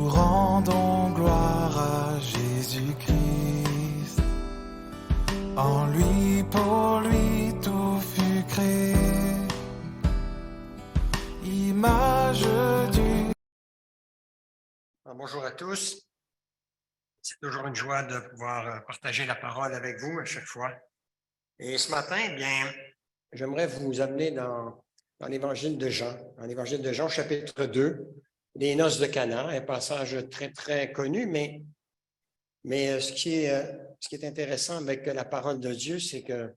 Nous rendons gloire à Jésus-Christ. En lui, pour lui, tout fut créé. Image du... Bonjour à tous. C'est toujours une joie de pouvoir partager la parole avec vous à chaque fois. Et ce matin, eh bien, j'aimerais vous amener dans l'Évangile de Jean. Dans l'Évangile de Jean, chapitre 2, les noces de Cana, un passage très, très connu, mais ce qui est intéressant avec la parole de Dieu, c'est que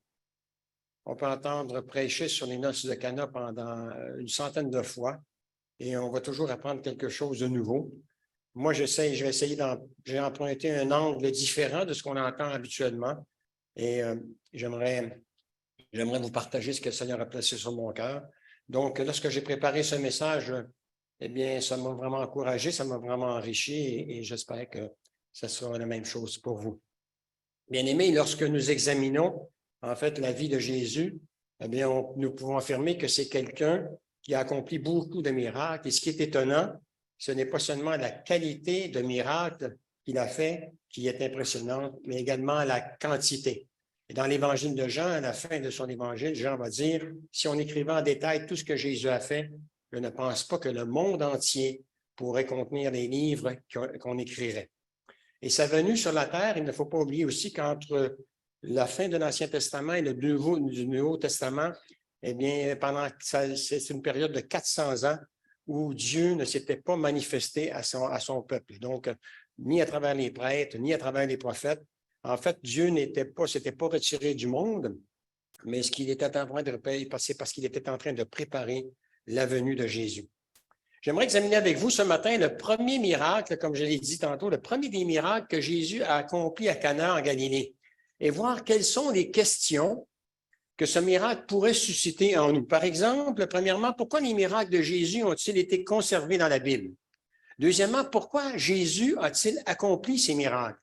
on peut entendre prêcher sur les noces de Cana pendant une centaine de fois et on va toujours apprendre quelque chose de nouveau. Moi, j'ai emprunté un angle différent de ce qu'on entend habituellement et j'aimerais vous partager ce que le Seigneur a placé sur mon cœur. Donc, lorsque j'ai préparé ce message, eh bien, ça m'a vraiment encouragé, ça m'a vraiment enrichi et j'espère que ce sera la même chose pour vous. Bien-aimés, lorsque nous examinons, en fait, la vie de Jésus, eh bien, nous pouvons affirmer que c'est quelqu'un qui a accompli beaucoup de miracles. Et ce qui est étonnant, ce n'est pas seulement la qualité de miracles qu'il a fait qui est impressionnante, mais également la quantité. Et dans l'Évangile de Jean, à la fin de son Évangile, Jean va dire, si on écrivait en détail tout ce que Jésus a fait, je ne pense pas que le monde entier pourrait contenir les livres qu'on écrirait. Et sa venue sur la terre, il ne faut pas oublier aussi qu'entre la fin de l'Ancien Testament et du Nouveau Testament, eh bien, c'est une période de 400 ans où Dieu ne s'était pas manifesté à son peuple. Donc, ni à travers les prêtres, ni à travers les prophètes. En fait, Dieu s'était pas retiré du monde, mais ce qu'il était en train de passer parce qu'il était en train de préparer la venue de Jésus. J'aimerais examiner avec vous ce matin le premier miracle, comme je l'ai dit tantôt, le premier des miracles que Jésus a accompli à Cana en Galilée et voir quelles sont les questions que ce miracle pourrait susciter en nous. Par exemple, premièrement, pourquoi les miracles de Jésus ont-ils été conservés dans la Bible? Deuxièmement, pourquoi Jésus a-t-il accompli ces miracles?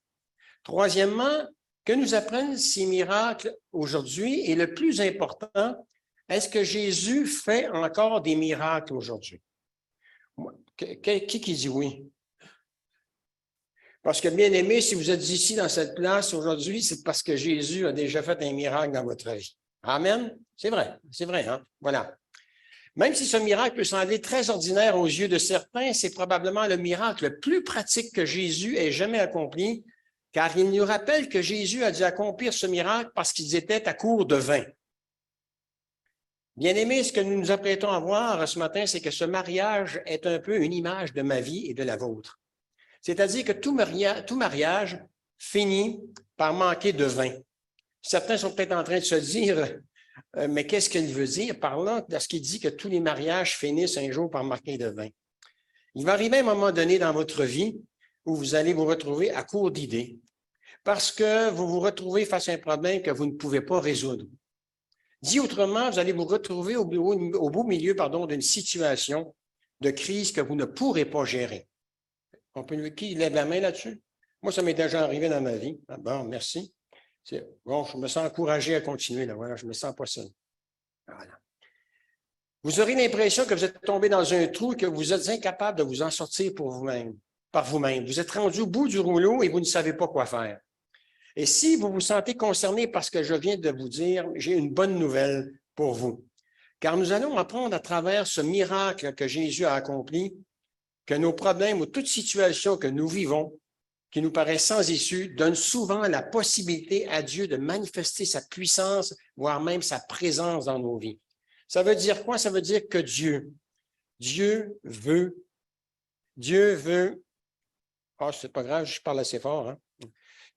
Troisièmement, que nous apprennent ces miracles aujourd'hui? Et le plus important, est-ce que Jésus fait encore des miracles aujourd'hui? Qui dit oui? Parce que, bien aimé, si vous êtes ici dans cette place aujourd'hui, c'est parce que Jésus a déjà fait un miracle dans votre vie. Amen? C'est vrai, hein? Voilà. Même si ce miracle peut sembler très ordinaire aux yeux de certains, c'est probablement le miracle le plus pratique que Jésus ait jamais accompli, car il nous rappelle que Jésus a dû accomplir ce miracle parce qu'ils étaient à court de vin. Bien-aimés, ce que nous nous apprêtons à voir ce matin, c'est que ce mariage est un peu une image de ma vie et de la vôtre. C'est-à-dire que tout mariage finit par manquer de vin. Certains sont peut-être en train de se dire, mais qu'est-ce qu'il veut dire par là, lorsqu'il dit que tous les mariages finissent un jour par manquer de vin? Il va arriver un moment donné dans votre vie où vous allez vous retrouver à court d'idées parce que vous vous retrouvez face à un problème que vous ne pouvez pas résoudre. Dit autrement, vous allez vous retrouver au beau milieu d'une situation de crise que vous ne pourrez pas gérer. Qui lève la main là-dessus? Moi, ça m'est déjà arrivé dans ma vie. Ah, bon, merci. Bon, je me sens encouragé à continuer. Là. Voilà, je me sens pas seul. Voilà. Vous aurez l'impression que vous êtes tombé dans un trou et que vous êtes incapable de vous en sortir par vous-même. Vous êtes rendu au bout du rouleau et vous ne savez pas quoi faire. Et si vous vous sentez concerné par ce que je viens de vous dire, j'ai une bonne nouvelle pour vous. Car nous allons apprendre à travers ce miracle que Jésus a accompli que nos problèmes ou toute situation que nous vivons, qui nous paraît sans issue, donnent souvent la possibilité à Dieu de manifester sa puissance, voire même sa présence dans nos vies. Ça veut dire quoi? Ça veut dire que Dieu veut, c'est pas grave, je parle assez fort, hein?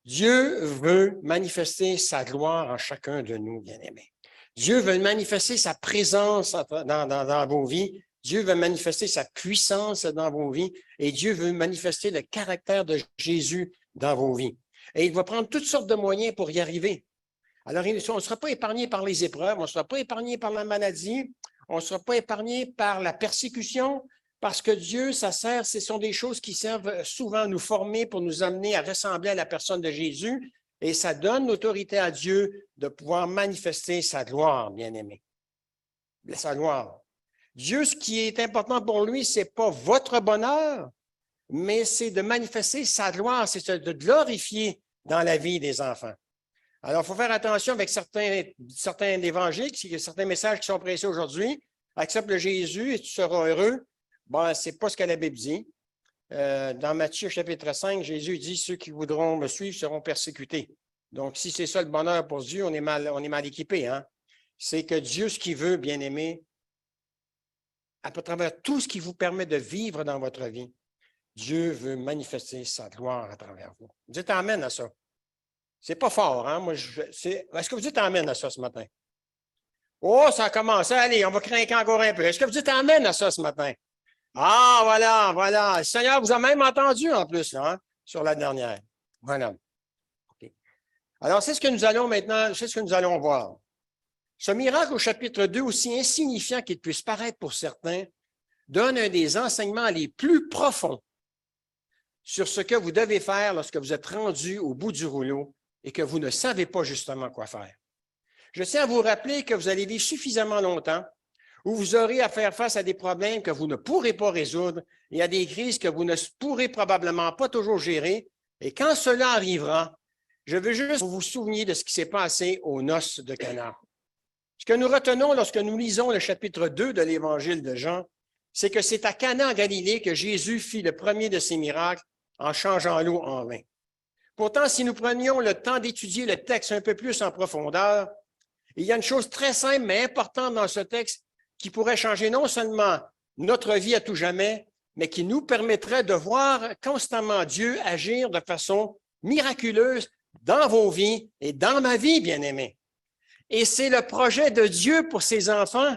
Dieu veut manifester sa gloire en chacun de nous, bien-aimés. Dieu veut manifester sa présence dans vos vies. Dieu veut manifester sa puissance dans vos vies et Dieu veut manifester le caractère de Jésus dans vos vies. Et il va prendre toutes sortes de moyens pour y arriver. Alors, on ne sera pas épargné par les épreuves, on ne sera pas épargné par la maladie, on ne sera pas épargné par la persécution, parce que Dieu, ce sont des choses qui servent souvent à nous former pour nous amener à ressembler à la personne de Jésus et ça donne l'autorité à Dieu de pouvoir manifester sa gloire, bien-aimé. Sa gloire. Dieu, ce qui est important pour lui, ce n'est pas votre bonheur, mais c'est de manifester sa gloire, c'est de glorifier dans la vie des enfants. Alors, il faut faire attention avec certains évangiles, certains messages qui sont prêchés aujourd'hui. Accepte le Jésus et tu seras heureux. Bon, ce n'est pas ce que la Bible dit. Dans Matthieu chapitre 5, Jésus dit « Ceux qui voudront me suivre seront persécutés ». Donc, si c'est ça le bonheur pour Dieu, on est mal équipé. Hein? C'est que Dieu, ce qu'il veut, bien-aimé, à travers tout ce qui vous permet de vivre dans votre vie, Dieu veut manifester sa gloire à travers vous. Dites amen à ça. C'est pas fort, hein? Est-ce que vous dites amen à ça ce matin? Oh, ça a commencé. Allez, on va craquer encore un peu. Est-ce que vous dites amen à ça ce matin? Ah, voilà. Le Seigneur vous a même entendu en plus, là, hein, sur la dernière. Voilà. Okay. Alors, c'est ce que nous allons maintenant, c'est ce que nous allons voir. Ce miracle au chapitre 2, aussi insignifiant qu'il puisse paraître pour certains, donne un des enseignements les plus profonds sur ce que vous devez faire lorsque vous êtes rendu au bout du rouleau et que vous ne savez pas justement quoi faire. Je tiens à vous rappeler que vous allez vivre suffisamment longtemps où vous aurez à faire face à des problèmes que vous ne pourrez pas résoudre et à des crises que vous ne pourrez probablement pas toujours gérer. Et quand cela arrivera, je veux juste que vous vous souveniez de ce qui s'est passé aux noces de Cana. Ce que nous retenons lorsque nous lisons le chapitre 2 de l'Évangile de Jean, c'est que c'est à Cana en Galilée que Jésus fit le premier de ses miracles en changeant l'eau en vin. Pourtant, si nous prenions le temps d'étudier le texte un peu plus en profondeur, il y a une chose très simple mais importante dans ce texte qui pourrait changer non seulement notre vie à tout jamais, mais qui nous permettrait de voir constamment Dieu agir de façon miraculeuse dans vos vies et dans ma vie, bien-aimés. Et c'est le projet de Dieu pour ses enfants.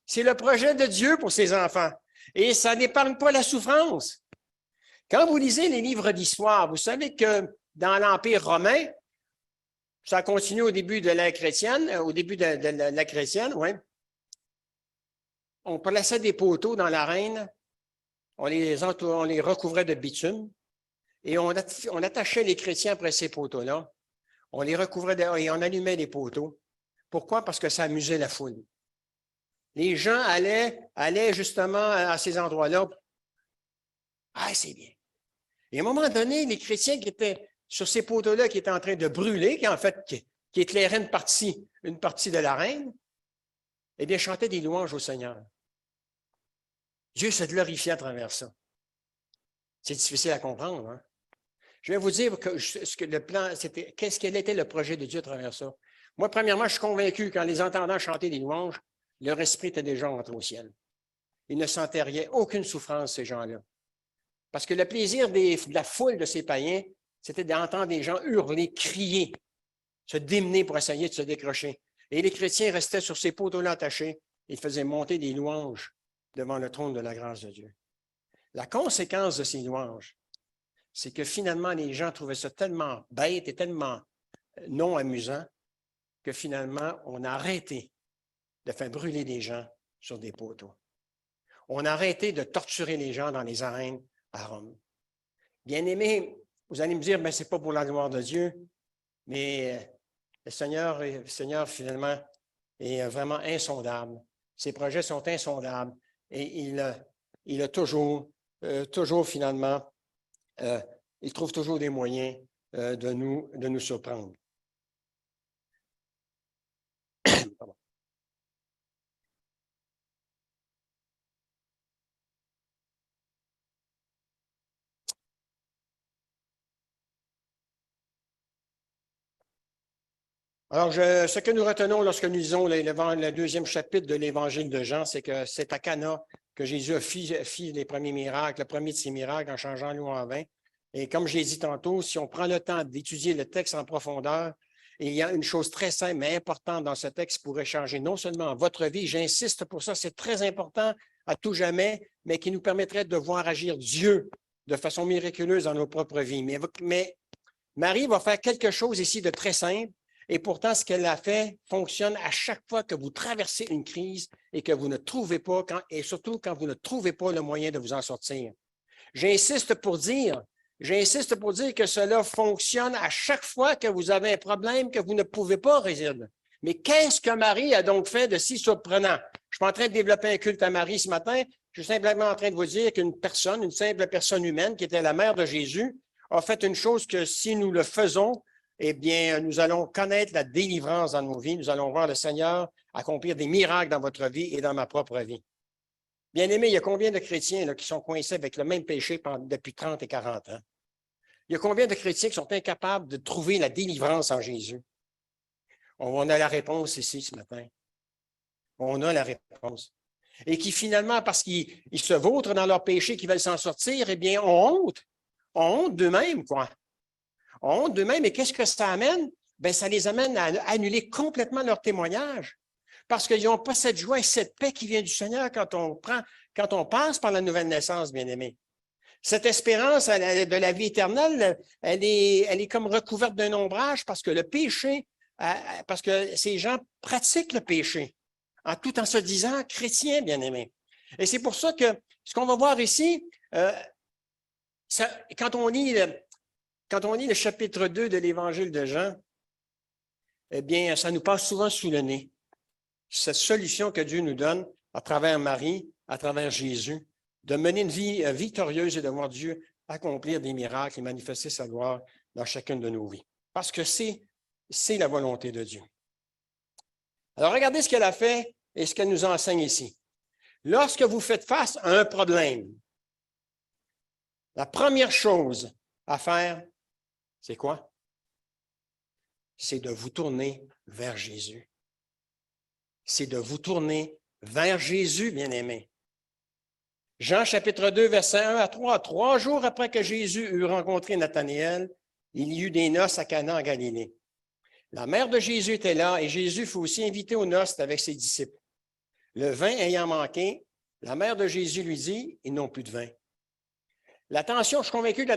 C'est le projet de Dieu pour ses enfants. Et ça n'épargne pas la souffrance. Quand vous lisez les livres d'histoire, vous savez que dans l'Empire romain, ça continue au début de l'ère chrétienne, oui. On plaçait des poteaux dans l'arène, on les recouvrait de bitume et on attachait les chrétiens après ces poteaux-là. On les recouvrait et on allumait les poteaux. Pourquoi? Parce que ça amusait la foule. Les gens allaient justement à ces endroits-là. Ah, c'est bien. Et à un moment donné, les chrétiens qui étaient sur ces poteaux-là, qui étaient en train de brûler, qui éclairaient une partie de l'arène, eh bien, chantaient des louanges au Seigneur. Dieu se glorifiait à travers ça. C'est difficile à comprendre, hein? Je vais vous dire quel était le projet de Dieu à travers ça. Moi, premièrement, je suis convaincu qu'en les entendant chanter des louanges, leur esprit était déjà entré au ciel. Ils ne sentaient rien, aucune souffrance, ces gens-là. Parce que le plaisir de la foule de ces païens, c'était d'entendre des gens hurler, crier, se démener pour essayer de se décrocher. Et les chrétiens restaient sur ces poteaux-là attachés et faisaient monter des louanges devant le trône de la grâce de Dieu. La conséquence de ces louanges, c'est que finalement, les gens trouvaient ça tellement bête et tellement non amusant que finalement, on a arrêté de faire brûler des gens sur des poteaux. On a arrêté de torturer les gens dans les arènes à Rome. Bien-aimés, vous allez me dire, mais ce n'est pas pour la gloire de Dieu, mais le Seigneur, finalement, est vraiment insondable. Ses projets sont insondables et il a toujours finalement, il trouve toujours des moyens de nous surprendre. Alors, ce que nous retenons lorsque nous lisons le deuxième chapitre de l'Évangile de Jean, c'est que c'est à Cana que Jésus a fait les premiers miracles, le premier de ses miracles en changeant l'eau en vin. Et comme je l'ai dit tantôt, si on prend le temps d'étudier le texte en profondeur, il y a une chose très simple mais importante dans ce texte qui pourrait changer non seulement votre vie, j'insiste pour ça, c'est très important à tout jamais, mais qui nous permettrait de voir agir Dieu de façon miraculeuse dans nos propres vies. Mais Marie va faire quelque chose ici de très simple. Et pourtant, ce qu'elle a fait fonctionne à chaque fois que vous traversez une crise et que vous ne trouvez pas, et surtout quand vous ne trouvez pas le moyen de vous en sortir. J'insiste pour dire que cela fonctionne à chaque fois que vous avez un problème que vous ne pouvez pas résoudre. Mais qu'est-ce que Marie a donc fait de si surprenant? Je ne suis pas en train de développer un culte à Marie ce matin, Je suis simplement en train de vous dire qu'une personne, une simple personne humaine, qui était la mère de Jésus, a fait une chose que si nous le faisons, eh bien, nous allons connaître la délivrance dans nos vies. Nous allons voir le Seigneur accomplir des miracles dans votre vie et dans ma propre vie. Bien-aimés, il y a combien de chrétiens là, qui sont coincés avec le même péché depuis 30 et 40 ans? Il y a combien de chrétiens qui sont incapables de trouver la délivrance en Jésus? On a la réponse ici ce matin. On a la réponse. Et qui finalement, parce qu'ils se vautrent dans leur péché, qu'ils veulent s'en sortir, eh bien, ont honte. Ont honte d'eux-mêmes, quoi. Ont honte d'eux-mêmes. Et qu'est-ce que ça amène? Bien, ça les amène à annuler complètement leur témoignage. Parce qu'ils n'ont pas cette joie et cette paix qui vient du Seigneur quand on passe par la nouvelle naissance, bien-aimés. Cette espérance de la vie éternelle, elle est comme recouverte d'un ombrage parce que le péché, parce que ces gens pratiquent le péché, tout en se disant chrétiens, bien-aimés. Et c'est pour ça que ce qu'on va voir ici, quand on lit le chapitre 2 de l'Évangile de Jean, eh bien, ça nous passe souvent sous le nez. Cette solution que Dieu nous donne à travers Marie, à travers Jésus, de mener une vie victorieuse et de voir Dieu accomplir des miracles et manifester sa gloire dans chacune de nos vies. Parce que c'est la volonté de Dieu. Alors, regardez ce qu'elle a fait et ce qu'elle nous enseigne ici. Lorsque vous faites face à un problème, la première chose à faire, c'est quoi? C'est de vous tourner vers Jésus. C'est de vous tourner vers Jésus, bien-aimés. Jean chapitre 2, versets 1 à 3. 3 jours après que Jésus eut rencontré Nathanaël, il y eut des noces à Cana en Galilée. La mère de Jésus était là et Jésus fut aussi invité aux noces avec ses disciples. Le vin ayant manqué, la mère de Jésus lui dit, ils n'ont plus de vin. Je suis convaincu que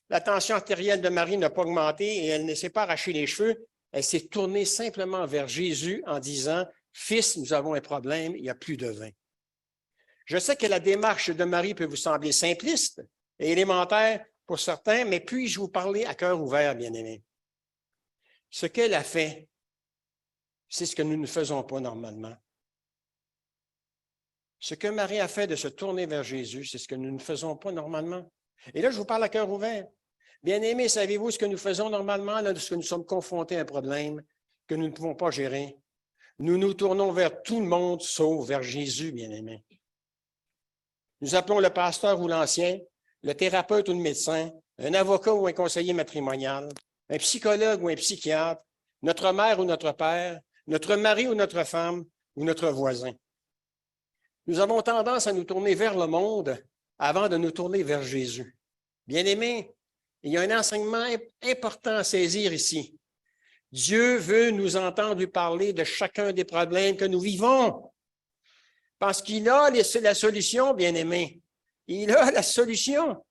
la tension artérielle de Marie n'a pas augmenté et elle ne s'est pas arraché les cheveux. Elle s'est tournée simplement vers Jésus en disant, « Fils, nous avons un problème, il n'y a plus de vin. » Je sais que la démarche de Marie peut vous sembler simpliste et élémentaire pour certains, mais puis-je vous parler à cœur ouvert, bien-aimés? Ce qu'elle a fait, c'est ce que nous ne faisons pas normalement. Ce que Marie a fait de se tourner vers Jésus, c'est ce que nous ne faisons pas normalement. Et là, je vous parle à cœur ouvert. Bien-aimés, savez-vous ce que nous faisons normalement lorsque nous sommes confrontés à un problème que nous ne pouvons pas gérer? Nous nous tournons vers tout le monde, sauf vers Jésus, bien-aimés. Nous appelons le pasteur ou l'ancien, le thérapeute ou le médecin, un avocat ou un conseiller matrimonial, un psychologue ou un psychiatre, notre mère ou notre père, notre mari ou notre femme ou notre voisin. Nous avons tendance à nous tourner vers le monde avant de nous tourner vers Jésus. Bien-aimés, il y a un enseignement important à saisir ici. Dieu veut nous entendre lui parler de chacun des problèmes que nous vivons. Parce qu'il a la solution, bien-aimés. Il a la solution.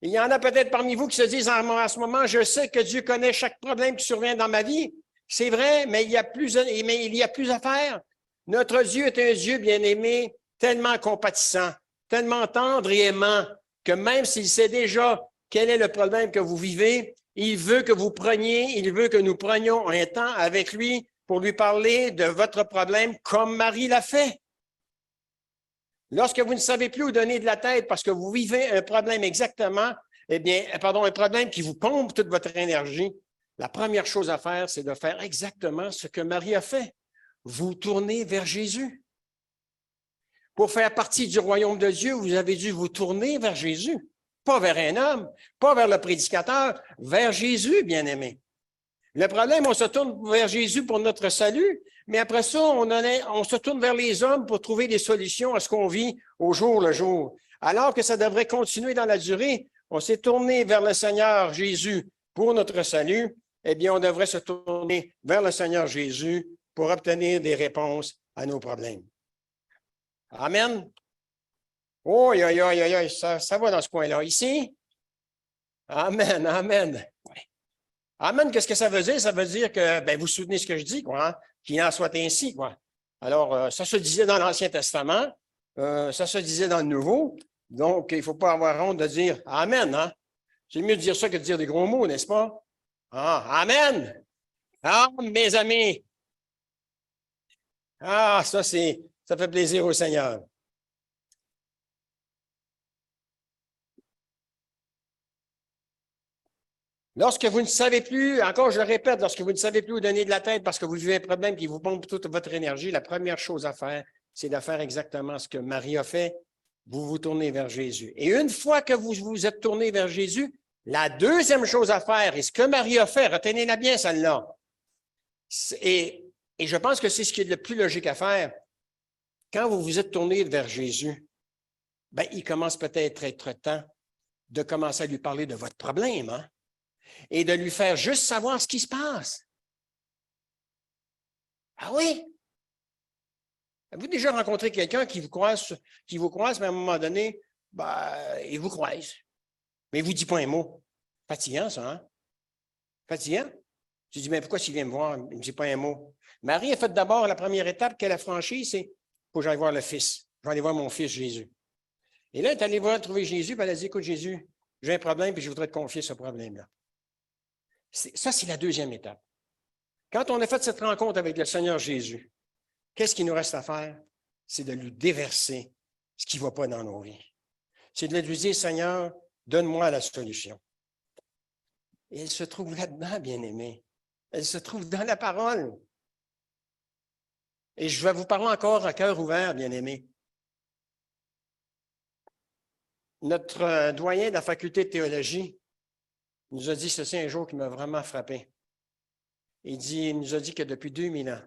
Il y en a peut-être parmi vous qui se disent à ce moment, je sais que Dieu connaît chaque problème qui survient dans ma vie. C'est vrai, mais il y a plus à faire. Notre Dieu est un Dieu, bien-aimé, tellement compatissant, tellement tendre et aimant, que même s'il sait déjà quel est le problème que vous vivez, il veut que nous prenions un temps avec lui pour lui parler de votre problème comme Marie l'a fait. Lorsque vous ne savez plus où donner de la tête parce que vous vivez un problème exactement, un problème qui vous pompe toute votre énergie, la première chose à faire, c'est de faire exactement ce que Marie a fait. Vous tournez vers Jésus. Pour faire partie du royaume de Dieu, vous avez dû vous tourner vers Jésus. Pas vers un homme, pas vers le prédicateur, vers Jésus, bien-aimé. Le problème, on se tourne vers Jésus pour notre salut, mais après ça, on se tourne vers les hommes pour trouver des solutions à ce qu'on vit au jour le jour. Alors que ça devrait continuer dans la durée, on s'est tourné vers le Seigneur Jésus pour notre salut, eh bien, on devrait se tourner vers le Seigneur Jésus pour obtenir des réponses à nos problèmes. Amen. Oh, ça va dans ce coin-là. Ici? Amen, amen. Amen, qu'est-ce que ça veut dire? Ça veut dire que vous soutenez ce que je dis, quoi, hein? Qu'il en soit ainsi, quoi. Alors, ça se disait dans l'Ancien Testament, ça se disait dans le Nouveau, donc il ne faut pas avoir honte de dire Amen, hein? C'est mieux de dire ça que de dire des gros mots, n'est-ce pas? Ah, Amen! Ah, mes amis! Ah, ça fait plaisir au Seigneur. Lorsque vous ne savez plus, encore je le répète, lorsque vous ne savez plus où donner de la tête parce que vous vivez un problème qui vous pompe toute votre énergie, la première chose à faire, c'est de faire exactement ce que Marie a fait. Vous vous tournez vers Jésus. Et une fois que vous vous êtes tourné vers Jésus, la deuxième chose à faire, et ce que Marie a fait, retenez-la bien celle-là, et je pense que c'est ce qui est le plus logique à faire, quand vous vous êtes tourné vers Jésus, ben, il commence peut-être à être temps de commencer à lui parler de votre problème, hein? Et de lui faire juste savoir ce qui se passe. Ah oui? Avez-vous déjà rencontré quelqu'un qui vous croise, mais à un moment donné, ben, il vous croise, mais il ne vous dit pas un mot. Fatigant, ça, hein? Fatigant. Tu dis, mais pourquoi s'il vient me voir, il ne me dit pas un mot? Marie a fait d'abord la première étape qu'elle a franchie, c'est il faut que j'aille voir le Fils. Je vais aller voir mon Fils Jésus. Et là, elle est allée trouver Jésus, puis elle a dit, écoute, Jésus, j'ai un problème, puis je voudrais te confier ce problème-là. Ça, c'est la deuxième étape. Quand on a fait cette rencontre avec le Seigneur Jésus, qu'est-ce qu'il nous reste à faire? C'est de lui déverser ce qui ne va pas dans nos vies. C'est de lui dire, Seigneur, donne-moi la solution. Et elle se trouve là-dedans, bien-aimée. Elle se trouve dans la parole. Et je vais vous parler encore à cœur ouvert, bien-aimés. Notre doyen de la faculté de théologie nous a dit ceci un jour qui m'a vraiment frappé. Il nous a dit que depuis 2000 ans,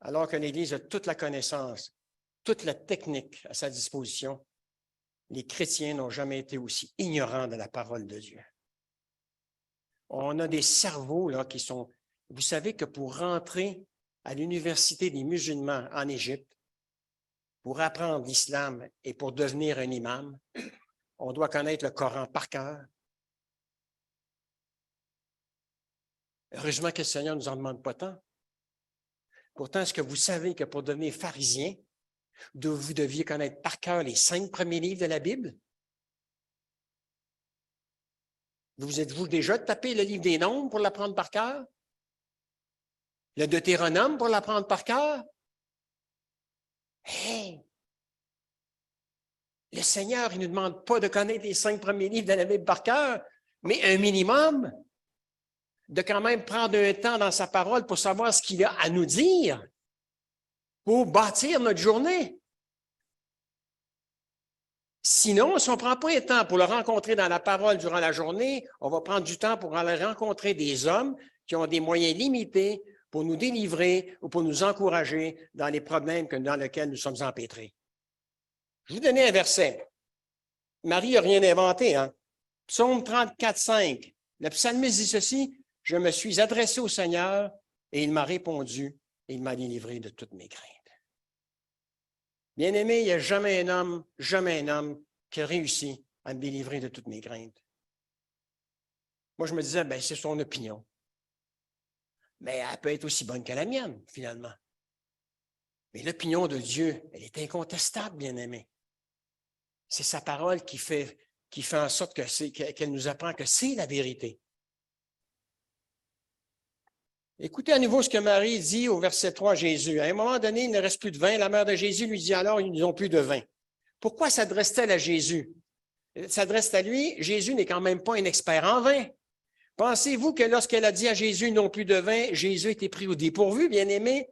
alors que l'Église a toute la connaissance, toute la technique à sa disposition, les chrétiens n'ont jamais été aussi ignorants de la parole de Dieu. On a des cerveaux là, qui sont... Vous savez que pour rentrer à l'université des musulmans en Égypte, pour apprendre l'islam et pour devenir un imam, on doit connaître le Coran par cœur. Heureusement que le Seigneur ne nous en demande pas tant. Pourtant, est-ce que vous savez que pour devenir pharisien, vous deviez connaître par cœur les 5 premiers livres de la Bible? Vous êtes-vous déjà tapé le livre des Nombres pour l'apprendre par cœur? Le Deutéronome pour l'apprendre par cœur? Hey! Le Seigneur, il ne nous demande pas de connaître les 5 premiers livres de la Bible par cœur, mais un minimum, de quand même prendre un temps dans sa parole pour savoir ce qu'il a à nous dire, pour bâtir notre journée. Sinon, si on ne prend pas un temps pour le rencontrer dans la parole durant la journée, on va prendre du temps pour aller rencontrer des hommes qui ont des moyens limités pour nous délivrer ou pour nous encourager dans les problèmes dans lesquels nous sommes empêtrés. Je vais vous donner un verset. Marie n'a rien inventé, hein? Psaume 34, 5. Le psalmiste dit ceci, « Je me suis adressé au Seigneur et il m'a répondu et il m'a délivré de toutes mes craintes. » Bien-aimé, il n'y a jamais un homme qui a réussi à me délivrer de toutes mes craintes. Moi, je me disais, ben, c'est son opinion. Mais elle peut être aussi bonne que la mienne, finalement. Mais l'opinion de Dieu, elle est incontestable, bien-aimé. C'est sa parole qui fait en sorte qu'elle nous apprend que c'est la vérité. Écoutez à nouveau ce que Marie dit au verset 3 à Jésus. À un moment donné, il ne reste plus de vin. La mère de Jésus lui dit alors, ils n'ont plus de vin. Pourquoi s'adresse-t-elle à Jésus? Elle s'adresse à lui. Jésus n'est quand même pas un expert en vin. Pensez-vous que lorsqu'elle a dit à Jésus, ils n'ont plus de vin, Jésus était pris au dépourvu, bien-aimé?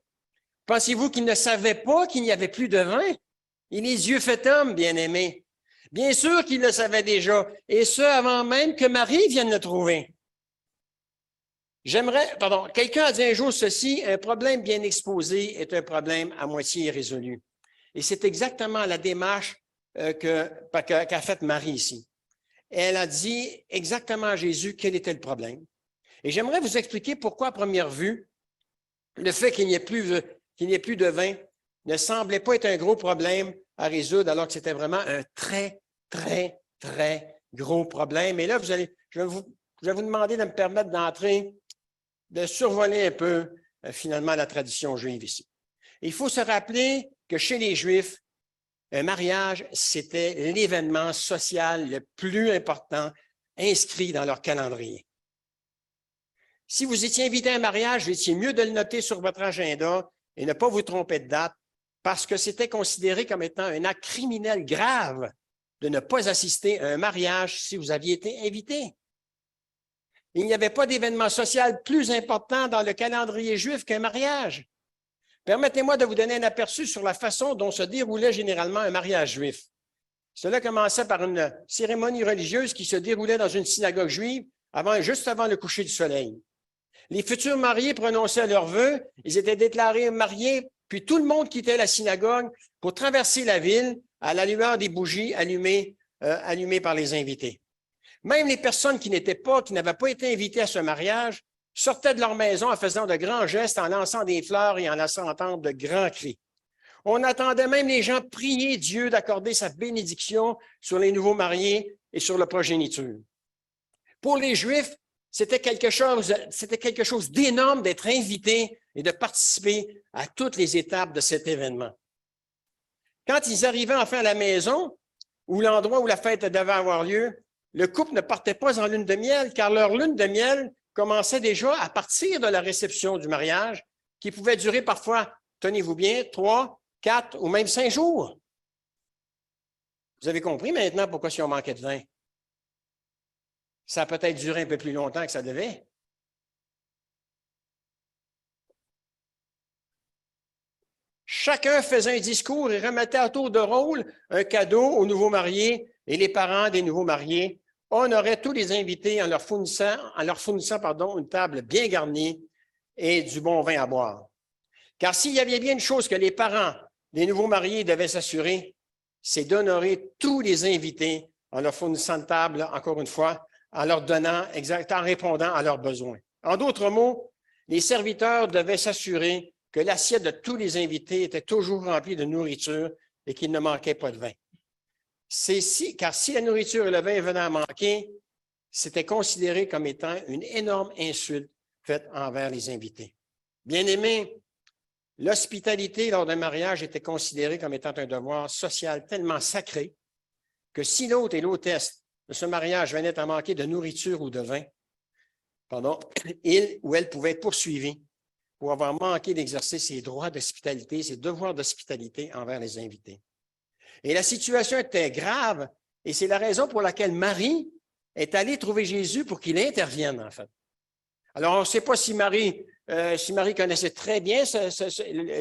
Pensez-vous qu'il ne savait pas qu'il n'y avait plus de vin? Il est Dieu fait homme, bien-aimé. Bien sûr qu'il le savait déjà, et ce, avant même que Marie vienne le trouver. Quelqu'un a dit un jour ceci, un problème bien exposé est un problème à moitié irrésolu. Et c'est exactement la démarche qu'a faite Marie ici. Elle a dit exactement à Jésus quel était le problème. Et j'aimerais vous expliquer pourquoi, à première vue, le fait qu'il n'y ait plus de vin ne semblait pas être un gros problème à résoudre, alors que c'était vraiment un très, très, très gros problème. Et là, je vais vous demander de me permettre de survoler un peu, finalement, la tradition juive ici. Il faut se rappeler que chez les Juifs, un mariage, c'était l'événement social le plus important inscrit dans leur calendrier. Si vous étiez invité à un mariage, il est mieux de le noter sur votre agenda et ne pas vous tromper de date, parce que c'était considéré comme étant un acte criminel grave de ne pas assister à un mariage si vous aviez été invité. Il n'y avait pas d'événement social plus important dans le calendrier juif qu'un mariage. Permettez-moi de vous donner un aperçu sur la façon dont se déroulait généralement un mariage juif. Cela commençait par une cérémonie religieuse qui se déroulait dans une synagogue juive juste avant le coucher du soleil. Les futurs mariés prononçaient leurs vœux, ils étaient déclarés mariés, puis tout le monde quittait la synagogue pour traverser la ville à la lueur des bougies allumées par les invités. Même les personnes qui n'avaient pas été invitées à ce mariage sortaient de leur maison en faisant de grands gestes, en lançant des fleurs et en laissant entendre de grands cris. On attendait même les gens prier Dieu d'accorder sa bénédiction sur les nouveaux mariés et sur la progéniture. Pour les Juifs, c'était quelque chose d'énorme d'être invité et de participer à toutes les étapes de cet événement. Quand ils arrivaient enfin à la maison, ou l'endroit où la fête devait avoir lieu, le couple ne partait pas en lune de miel, car leur lune de miel commençait déjà à partir de la réception du mariage, qui pouvait durer parfois, tenez-vous bien, 3, 4 ou même 5 jours. Vous avez compris maintenant pourquoi si on manquait de vin? Ça a peut-être duré un peu plus longtemps que ça devait. Chacun faisait un discours et remettait à tour de rôle un cadeau aux nouveaux mariés et les parents des nouveaux mariés honoraient tous les invités en leur fournissant une table bien garnie et du bon vin à boire. Car s'il y avait bien une chose que les parents des nouveaux mariés devaient s'assurer, c'est d'honorer tous les invités en leur fournissant une table, encore une fois, en leur donnant, en répondant à leurs besoins. En d'autres mots, les serviteurs devaient s'assurer que l'assiette de tous les invités était toujours remplie de nourriture et qu'il ne manquait pas de vin. Car si la nourriture et le vin venaient à manquer, c'était considéré comme étant une énorme insulte faite envers les invités. Bien-aimés, l'hospitalité lors d'un mariage était considérée comme étant un devoir social tellement sacré que si l'hôte et l'hôtesse de ce mariage venaient à manquer de nourriture ou de vin, il ou elle pouvait être poursuivi pour avoir manqué d'exercer ses droits d'hospitalité, ses devoirs d'hospitalité envers les invités. Et la situation était grave, et c'est la raison pour laquelle Marie est allée trouver Jésus pour qu'il intervienne, en fait. Alors, on ne sait pas si Marie connaissait très bien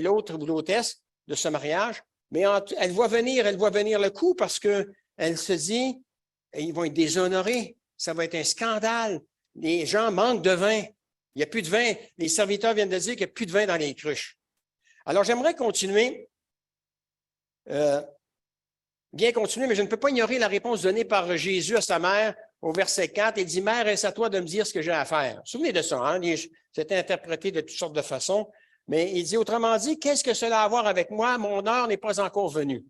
l'autre ou l'hôtesse de ce mariage, mais elle voit venir le coup parce qu'elle se dit, ils vont être déshonorés, ça va être un scandale, les gens manquent de vin, il n'y a plus de vin, les serviteurs viennent de dire qu'il n'y a plus de vin dans les cruches. Alors, j'aimerais continuer, mais je ne peux pas ignorer la réponse donnée par Jésus à sa mère au verset 4. Il dit, « Mère, est-ce à toi de me dire ce que j'ai à faire? » Vous vous souvenez de ça, hein? C'était interprété de toutes sortes de façons, mais il dit, autrement dit, « Qu'est-ce que cela a à voir avec moi? Mon heure n'est pas encore venue. »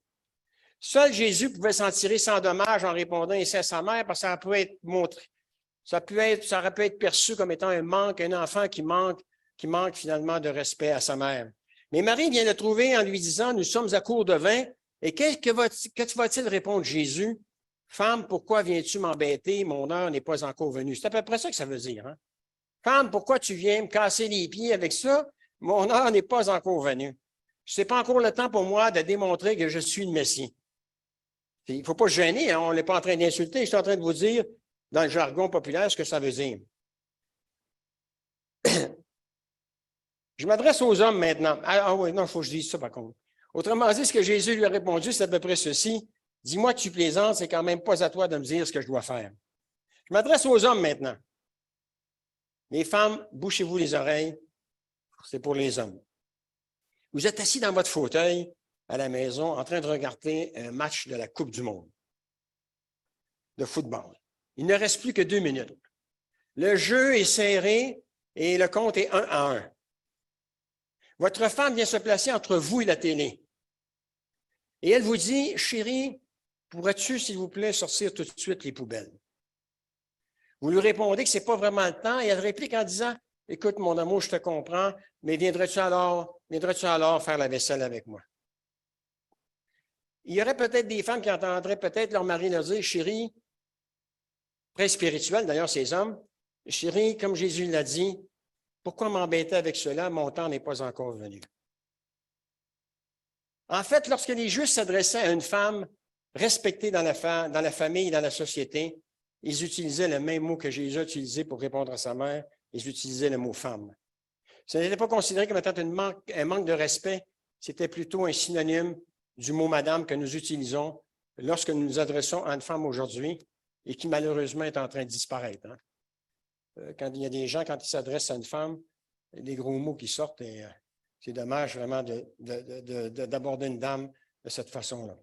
Seul Jésus pouvait s'en tirer sans dommage en répondant ainsi à sa mère, parce que ça peut être montré. Ça aurait pu être perçu comme étant un enfant qui manque finalement de respect à sa mère. Mais Marie vient le trouver en lui disant, « Nous sommes à court de vin. » Et que va-t-il répondre Jésus? « Femme, pourquoi viens-tu m'embêter? Mon heure n'est pas encore venue. » C'est à peu près ça que ça veut dire. Hein? « Femme, pourquoi tu viens me casser les pieds avec ça? Mon heure n'est pas encore venue. Ce n'est pas encore le temps pour moi de démontrer que je suis le Messie. » Il ne faut pas se gêner, hein? On n'est pas en train d'insulter. Je suis en train de vous dire, dans le jargon populaire, ce que ça veut dire. Je m'adresse aux hommes maintenant. Ah oui, non, il faut que je dise ça par contre. Autrement dit, ce que Jésus lui a répondu, c'est à peu près ceci. « Dis-moi que tu plaisantes, c'est quand même pas à toi de me dire ce que je dois faire. » Je m'adresse aux hommes maintenant. Les femmes, bouchez-vous les oreilles. C'est pour les hommes. Vous êtes assis dans votre fauteuil à la maison en train de regarder un match de la Coupe du monde de football. Il ne reste plus que 2 minutes. Le jeu est serré et le compte est 1-1. Votre femme vient se placer entre vous et la télé. Et elle vous dit, « Chérie, pourrais-tu, s'il vous plaît, sortir tout de suite les poubelles? » Vous lui répondez que ce n'est pas vraiment le temps et elle réplique en disant, « Écoute, mon amour, je te comprends, mais viendrais-tu alors faire la vaisselle avec moi? » Il y aurait peut-être des femmes qui entendraient peut-être leur mari leur dire, « Chérie, très spirituel d'ailleurs ces hommes, chérie, comme Jésus l'a dit, pourquoi m'embêter avec cela? Mon temps n'est pas encore venu. » En fait, lorsque les Juifs s'adressaient à une femme respectée dans la famille, dans la société, ils utilisaient le même mot que Jésus a utilisé pour répondre à sa mère. Ils utilisaient le mot femme. Ce n'était pas considéré comme étant un manque de respect, c'était plutôt un synonyme du mot madame que nous utilisons lorsque nous nous adressons à une femme aujourd'hui et qui malheureusement est en train de disparaître. Hein. Quand il y a des gens, quand ils s'adressent à une femme, les gros mots qui sortent, et c'est dommage vraiment d'aborder une dame de cette façon-là.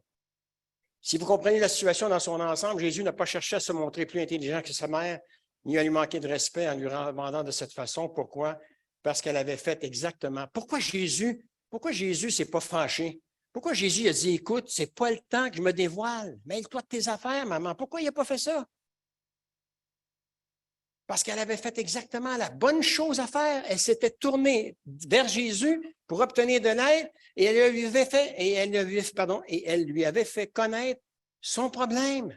Si vous comprenez la situation dans son ensemble, Jésus n'a pas cherché à se montrer plus intelligent que sa mère, ni à lui manquer de respect en lui demandant de cette façon. Pourquoi? Parce qu'elle avait fait exactement. Pourquoi Jésus ne s'est pas fâché? Pourquoi Jésus a dit, écoute, c'est pas le temps que je me dévoile. Mêle-toi de tes affaires, maman. Pourquoi il n'a pas fait ça? Parce qu'elle avait fait exactement la bonne chose à faire. Elle s'était tournée vers Jésus pour obtenir de l'aide et elle lui avait fait connaître son problème.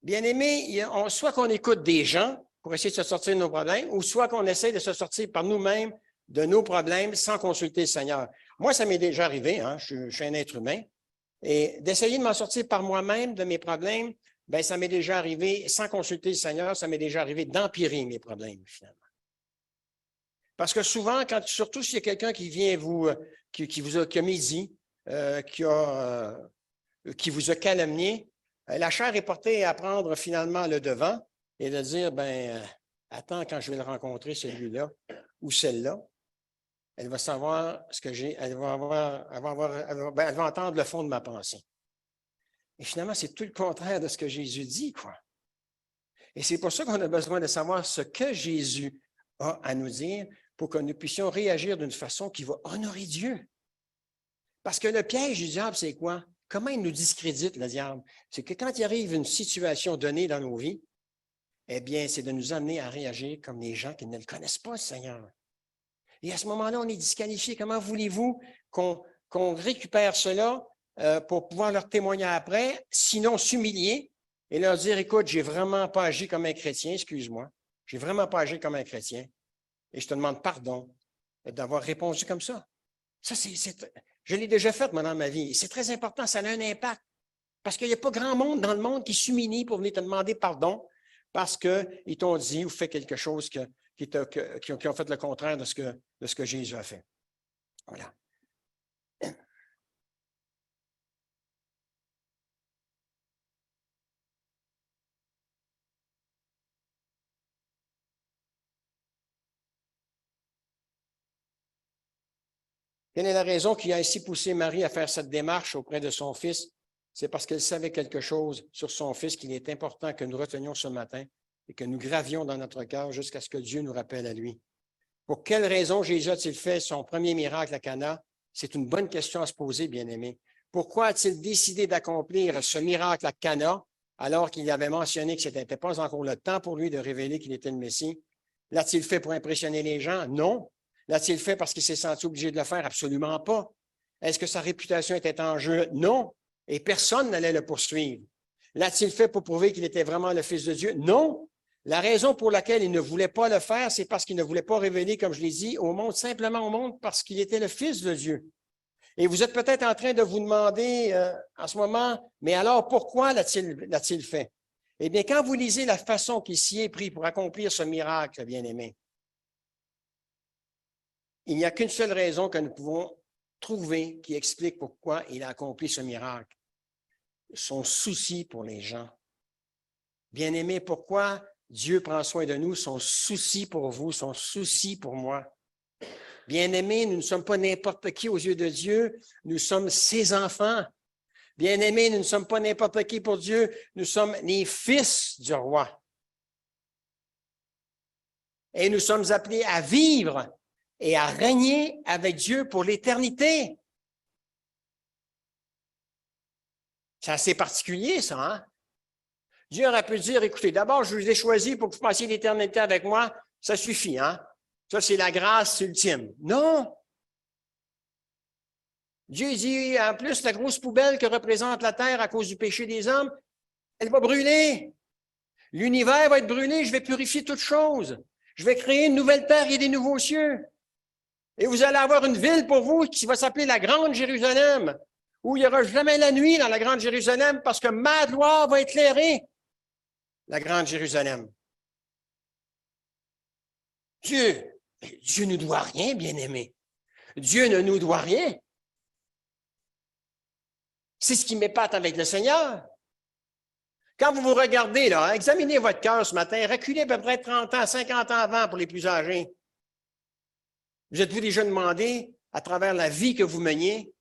Bien-aimés, soit qu'on écoute des gens pour essayer de se sortir de nos problèmes, ou soit qu'on essaie de se sortir par nous-mêmes de nos problèmes sans consulter le Seigneur. Moi, ça m'est déjà arrivé, hein, je suis un être humain, et d'essayer de m'en sortir par moi-même de mes problèmes, bien, ça m'est déjà arrivé, sans consulter le Seigneur, ça m'est déjà arrivé d'empirer mes problèmes, finalement. Parce que souvent, surtout s'il y a quelqu'un qui vient qui a médit, qui vous a calomnié, la chair est portée à prendre finalement le devant et de dire, attends, quand je vais le rencontrer, celui-là ou celle-là, elle va savoir ce que j'ai, elle va entendre le fond de ma pensée. Et finalement, c'est tout le contraire de ce que Jésus dit, quoi. Et c'est pour ça qu'on a besoin de savoir ce que Jésus a à nous dire pour que nous puissions réagir d'une façon qui va honorer Dieu. Parce que le piège du diable, c'est quoi? Comment il nous discrédite, le diable? C'est que quand il arrive une situation donnée dans nos vies, eh bien, c'est de nous amener à réagir comme les gens qui ne le connaissent pas, le Seigneur. Et à ce moment-là, on est disqualifié. Comment voulez-vous qu'on récupère cela pour pouvoir leur témoigner après, sinon s'humilier et leur dire, écoute, j'ai vraiment pas agi comme un chrétien, excuse-moi, j'ai vraiment pas agi comme un chrétien et je te demande pardon d'avoir répondu comme ça. Ça, je l'ai déjà fait, moi, dans ma vie. C'est très important, ça a un impact. Parce qu'il n'y a pas grand monde dans le monde qui s'humilie pour venir te demander pardon parce qu'ils t'ont dit ou fait quelque chose qui ont fait le contraire de ce que Jésus a fait. Voilà. Quelle est la raison qui a ainsi poussé Marie à faire cette démarche auprès de son fils? C'est parce qu'elle savait quelque chose sur son fils qu'il est important que nous retenions ce matin et que nous gravions dans notre cœur jusqu'à ce que Dieu nous rappelle à lui. Pour quelle raison Jésus a-t-il fait son premier miracle à Cana? C'est une bonne question à se poser, bien-aimé. Pourquoi a-t-il décidé d'accomplir ce miracle à Cana alors qu'il avait mentionné que ce n'était pas encore le temps pour lui de révéler qu'il était le Messie? L'a-t-il fait pour impressionner les gens? Non. L'a-t-il fait parce qu'il s'est senti obligé de le faire? Absolument pas. Est-ce que sa réputation était en jeu? Non. Et personne n'allait le poursuivre. L'a-t-il fait pour prouver qu'il était vraiment le Fils de Dieu? Non. La raison pour laquelle il ne voulait pas le faire, c'est parce qu'il ne voulait pas révéler, comme je l'ai dit, au monde, simplement au monde, parce qu'il était le Fils de Dieu. Et vous êtes peut-être en train de vous demander en ce moment, mais alors pourquoi l'a-t-il fait? Eh bien, quand vous lisez la façon qu'il s'y est pris pour accomplir ce miracle, bien-aimé, il n'y a qu'une seule raison que nous pouvons trouver qui explique pourquoi il a accompli ce miracle. Son souci pour les gens. Bien-aimé, pourquoi Dieu prend soin de nous, son souci pour vous, son souci pour moi. Bien-aimé, nous ne sommes pas n'importe qui aux yeux de Dieu, nous sommes ses enfants. Bien-aimé, nous ne sommes pas n'importe qui pour Dieu, nous sommes les fils du roi. Et nous sommes appelés à vivre et à régner avec Dieu pour l'éternité. C'est assez particulier, ça, hein? Dieu aurait pu dire, écoutez, d'abord, je vous ai choisi pour que vous passiez l'éternité avec moi, ça suffit, hein? Ça, c'est la grâce ultime. Non! Dieu dit, en plus, la grosse poubelle que représente la terre à cause du péché des hommes, elle va brûler. L'univers va être brûlé, je vais purifier toutes choses. Je vais créer une nouvelle terre et des nouveaux cieux. Et vous allez avoir une ville pour vous qui va s'appeler la Grande Jérusalem, où il n'y aura jamais la nuit dans la Grande Jérusalem parce que ma gloire va éclairer la Grande Jérusalem. Dieu ne nous doit rien, bien-aimés. Dieu ne nous doit rien. C'est ce qui m'épate avec le Seigneur. Quand vous vous regardez, là, examinez votre cœur ce matin, reculez à peu près 30 ans, 50 ans avant pour les plus âgés. Vous êtes-vous déjà demandé, à travers la vie que vous meniez,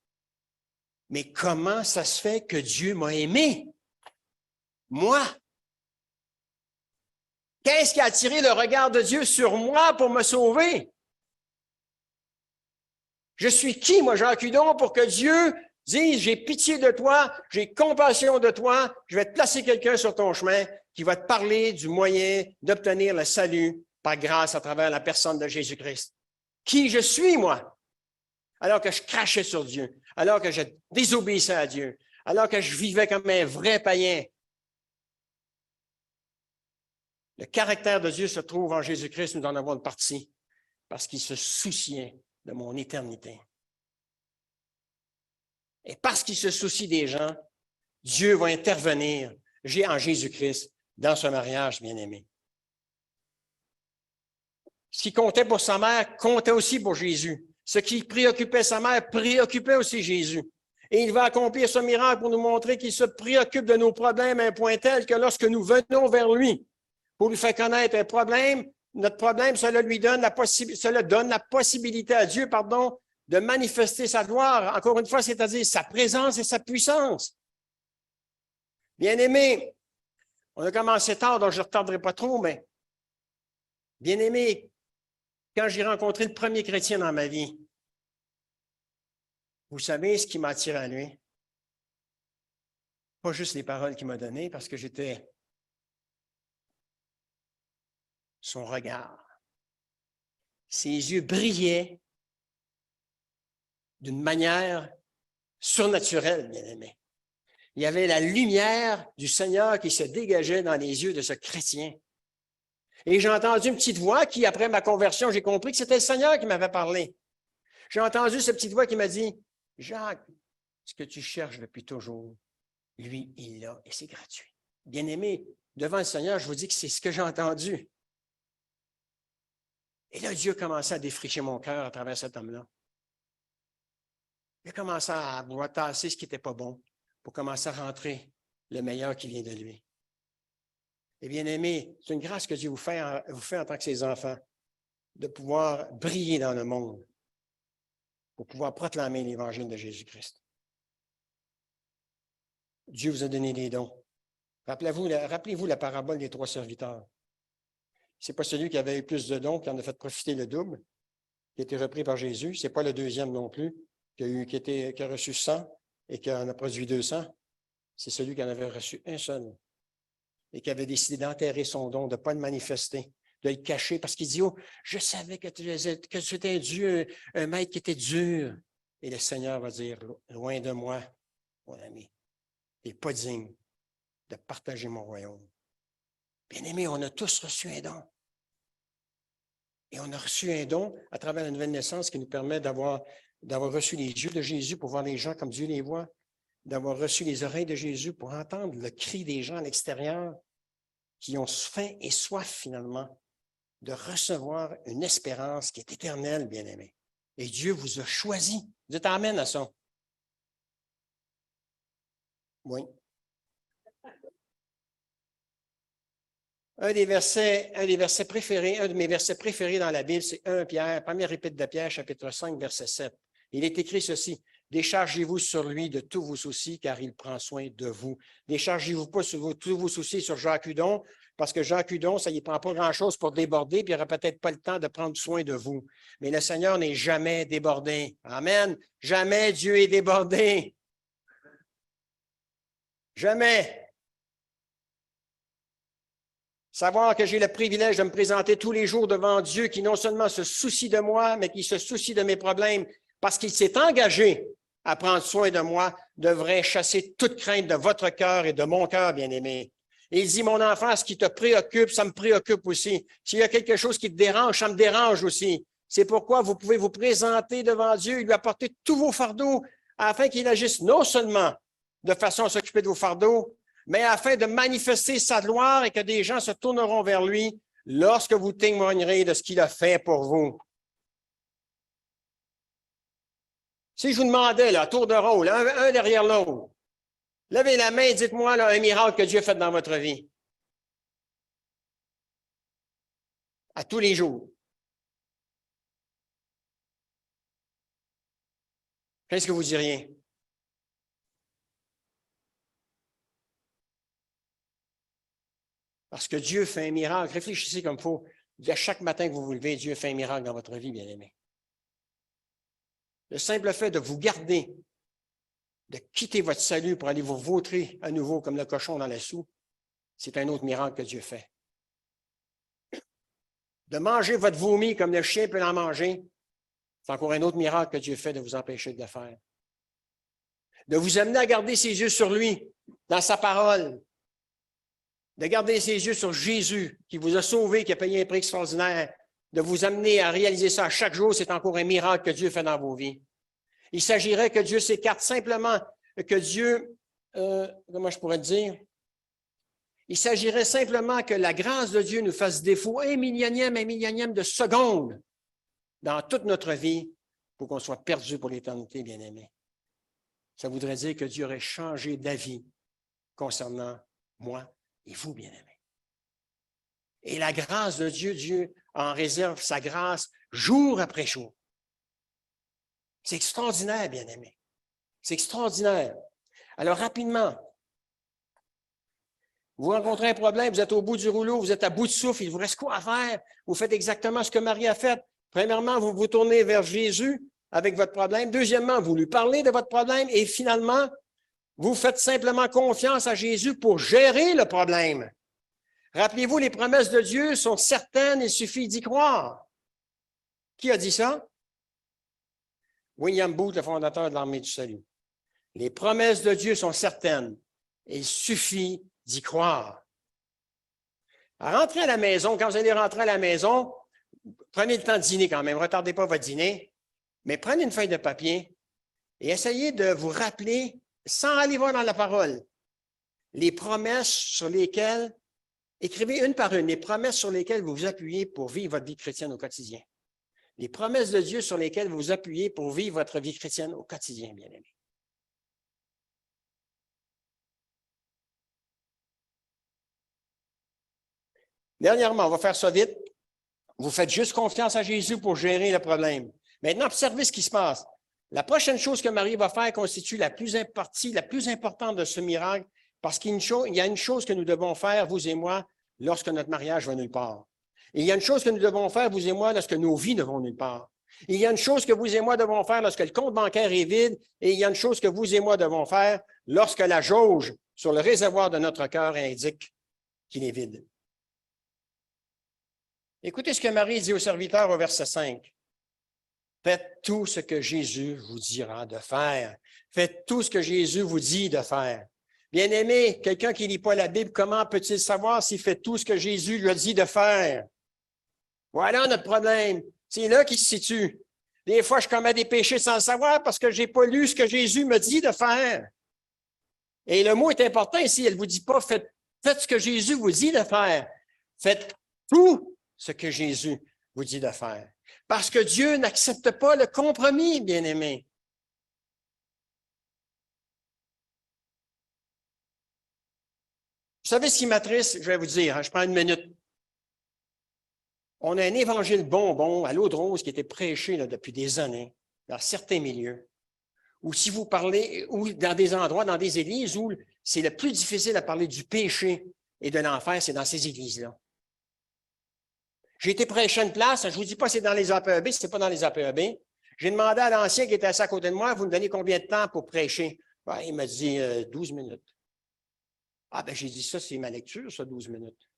mais comment ça se fait que Dieu m'a aimé? Moi? Qu'est-ce qui a attiré le regard de Dieu sur moi pour me sauver? Je suis qui, moi, Jacques Hudon, pour que Dieu dise, j'ai pitié de toi, j'ai compassion de toi, je vais te placer quelqu'un sur ton chemin qui va te parler du moyen d'obtenir le salut par grâce à travers la personne de Jésus-Christ. Qui je suis, moi? Alors que je crachais sur Dieu, alors que je désobéissais à Dieu, alors que je vivais comme un vrai païen. Le caractère de Dieu se trouve en Jésus-Christ, nous en avons une partie, parce qu'il se souciait de mon éternité. Et parce qu'il se soucie des gens, Dieu va intervenir en Jésus-Christ dans ce mariage bien-aimé. Ce qui comptait pour sa mère comptait aussi pour Jésus. Ce qui préoccupait sa mère préoccupait aussi Jésus. Et il va accomplir ce miracle pour nous montrer qu'il se préoccupe de nos problèmes à un point tel que lorsque nous venons vers lui pour lui faire connaître un problème, notre problème, cela donne la possibilité à Dieu, de manifester sa gloire, encore une fois, c'est-à-dire sa présence et sa puissance. Bien-aimés, on a commencé tard, donc je ne retarderai pas trop, mais bien-aimés, quand j'ai rencontré le premier chrétien dans ma vie, vous savez ce qui m'a attiré à lui? Pas juste les paroles qu'il m'a données, parce que j'étais son regard. Ses yeux brillaient d'une manière surnaturelle, bien-aimé. Il y avait la lumière du Seigneur qui se dégageait dans les yeux de ce chrétien. Et j'ai entendu une petite voix qui, après ma conversion, j'ai compris que c'était le Seigneur qui m'avait parlé. J'ai entendu cette petite voix qui m'a dit, « Jacques, ce que tu cherches depuis toujours, lui, il l'a et c'est gratuit. » Bien-aimé, devant le Seigneur, je vous dis que c'est ce que j'ai entendu. Et là, Dieu commençait à défricher mon cœur à travers cet homme-là. Il a commencé à vouloir tasser ce qui n'était pas bon pour commencer à rentrer le meilleur qui vient de lui. Et bien aimé, c'est une grâce que Dieu vous fait en tant que ses enfants, de pouvoir briller dans le monde, pour pouvoir proclamer l'Évangile de Jésus-Christ. Dieu vous a donné des dons. Rappelez-vous la parabole des 3 serviteurs. Ce n'est pas celui qui avait eu plus de dons qui en a fait profiter le double, qui a été repris par Jésus. Ce n'est pas le deuxième non plus, qui a reçu 100 et qui en a produit 200. C'est celui qui en avait reçu un seul et qui avait décidé d'enterrer son don, de ne pas le manifester, de le cacher parce qu'il dit, « Oh, je savais que tu étais un Dieu, un maître qui était dur. » Et le Seigneur va dire, « Loin de moi, mon ami, tu n'es pas digne de partager mon royaume. » Bien-aimés, on a tous reçu un don. Et on a reçu un don à travers la nouvelle naissance qui nous permet d'avoir reçu les yeux de Jésus pour voir les gens comme Dieu les voit, d'avoir reçu les oreilles de Jésus pour entendre le cri des gens à l'extérieur qui ont faim et soif finalement de recevoir une espérance qui est éternelle, bien-aimés. Et Dieu vous a choisi. Dites amen à ça. Oui. Un de mes versets préférés dans la Bible, c'est 1 Pierre, première épître de Pierre, chapitre 5, verset 7. Il est écrit ceci, « Déchargez-vous sur lui de tous vos soucis, car il prend soin de vous. » Déchargez-vous pas sur tous vos soucis sur Jacques Hudon, parce que Jacques Hudon, ça ne prend pas grand-chose pour déborder, puis il n'aura peut-être pas le temps de prendre soin de vous. Mais le Seigneur n'est jamais débordé. Amen. Jamais Dieu est débordé. Jamais. Savoir que j'ai le privilège de me présenter tous les jours devant Dieu qui non seulement se soucie de moi, mais qui se soucie de mes problèmes parce qu'il s'est engagé à prendre soin de moi, devrait chasser toute crainte de votre cœur et de mon cœur, bien-aimé. Et il dit, mon enfant, ce qui te préoccupe, ça me préoccupe aussi. S'il y a quelque chose qui te dérange, ça me dérange aussi. C'est pourquoi vous pouvez vous présenter devant Dieu et lui apporter tous vos fardeaux afin qu'il agisse non seulement de façon à s'occuper de vos fardeaux, mais afin de manifester sa gloire et que des gens se tourneront vers lui lorsque vous témoignerez de ce qu'il a fait pour vous. Si je vous demandais, là, tour de rôle, un derrière l'autre, levez la main et dites-moi là, un miracle que Dieu a fait dans votre vie. À tous les jours. Qu'est-ce que vous diriez? Parce que Dieu fait un miracle. Réfléchissez comme il faut. À chaque matin que vous vous levez, Dieu fait un miracle dans votre vie, bien-aimé. Le simple fait de vous garder, de quitter votre salut pour aller vous vautrer à nouveau comme le cochon dans la soupe, c'est un autre miracle que Dieu fait. De manger votre vomi comme le chien peut en manger, c'est encore un autre miracle que Dieu fait de vous empêcher de le faire. De vous amener à garder ses yeux sur lui, dans sa parole. De garder ses yeux sur Jésus, qui vous a sauvé, qui a payé un prix extraordinaire. De vous amener à réaliser ça chaque jour, c'est encore un miracle que Dieu fait dans vos vies. Il s'agirait que Dieu s'écarte simplement, que Dieu, comment je pourrais dire? Il s'agirait simplement que la grâce de Dieu nous fasse défaut un millionième de seconde dans toute notre vie pour qu'on soit perdu pour l'éternité, bien-aimé. Ça voudrait dire que Dieu aurait changé d'avis concernant moi et vous, bien-aimés. Et la grâce de Dieu, Dieu en réserve sa grâce jour après jour. C'est extraordinaire, bien-aimés. C'est extraordinaire. Alors, rapidement, vous rencontrez un problème, vous êtes au bout du rouleau, vous êtes à bout de souffle, il vous reste quoi à faire? Vous faites exactement ce que Marie a fait. Premièrement, vous vous tournez vers Jésus avec votre problème. Deuxièmement, vous lui parlez de votre problème. Et finalement, vous faites simplement confiance à Jésus pour gérer le problème. Rappelez-vous, les promesses de Dieu sont certaines, il suffit d'y croire. Qui a dit ça? William Booth, le fondateur de l'Armée du Salut. Les promesses de Dieu sont certaines. Il suffit d'y croire. À rentrer à la maison, quand vous allez rentrer à la maison, prenez le temps de dîner quand même, ne retardez pas votre dîner, mais prenez une feuille de papier et essayez de vous rappeler, sans aller voir dans la parole, les promesses sur lesquelles, écrivez une par une, les promesses sur lesquelles vous vous appuyez pour vivre votre vie chrétienne au quotidien. Les promesses de Dieu sur lesquelles vous vous appuyez pour vivre votre vie chrétienne au quotidien, bien-aimés. Dernièrement, on va faire ça vite. Vous faites juste confiance à Jésus pour gérer le problème. Maintenant, observez ce qui se passe. La prochaine chose que Marie va faire constitue la plus importante de ce miracle, parce qu'il y a une chose que nous devons faire, vous et moi, lorsque notre mariage va nulle part. Il y a une chose que nous devons faire, vous et moi, lorsque nos vies ne vont nulle part. Il y a une chose que vous et moi devons faire lorsque le compte bancaire est vide, et il y a une chose que vous et moi devons faire lorsque la jauge sur le réservoir de notre cœur indique qu'il est vide. Écoutez ce que Marie dit au serviteur au verset 5. Faites tout ce que Jésus vous dira de faire. Faites tout ce que Jésus vous dit de faire. Bien-aimé, quelqu'un qui ne lit pas la Bible, comment peut-il savoir s'il fait tout ce que Jésus lui a dit de faire? Voilà notre problème. C'est là qu'il se situe. Des fois, je commets des péchés sans le savoir parce que je n'ai pas lu ce que Jésus me dit de faire. Et le mot est important ici. Elle ne vous dit pas faites ce que Jésus vous dit de faire. Faites tout ce que Jésus vous dit de faire. Parce que Dieu n'accepte pas le compromis, bien-aimé. Vous savez ce qui m'attriste? Je vais vous dire, je prends une minute. On a un évangile bonbon à l'eau de rose qui était prêché là, depuis des années dans certains milieux. Ou si vous parlez, ou dans des endroits, dans des églises où c'est le plus difficile à parler du péché et de l'enfer, c'est dans ces églises-là. J'ai été prêcher une place, je ne vous dis pas c'est dans les APEB, c'est pas dans les APEB. J'ai demandé à l'ancien qui était assis à côté de moi, vous me donnez combien de temps pour prêcher? Ben, il m'a dit 12 minutes. Ah ben j'ai dit ça, c'est ma lecture, ça, 12 minutes.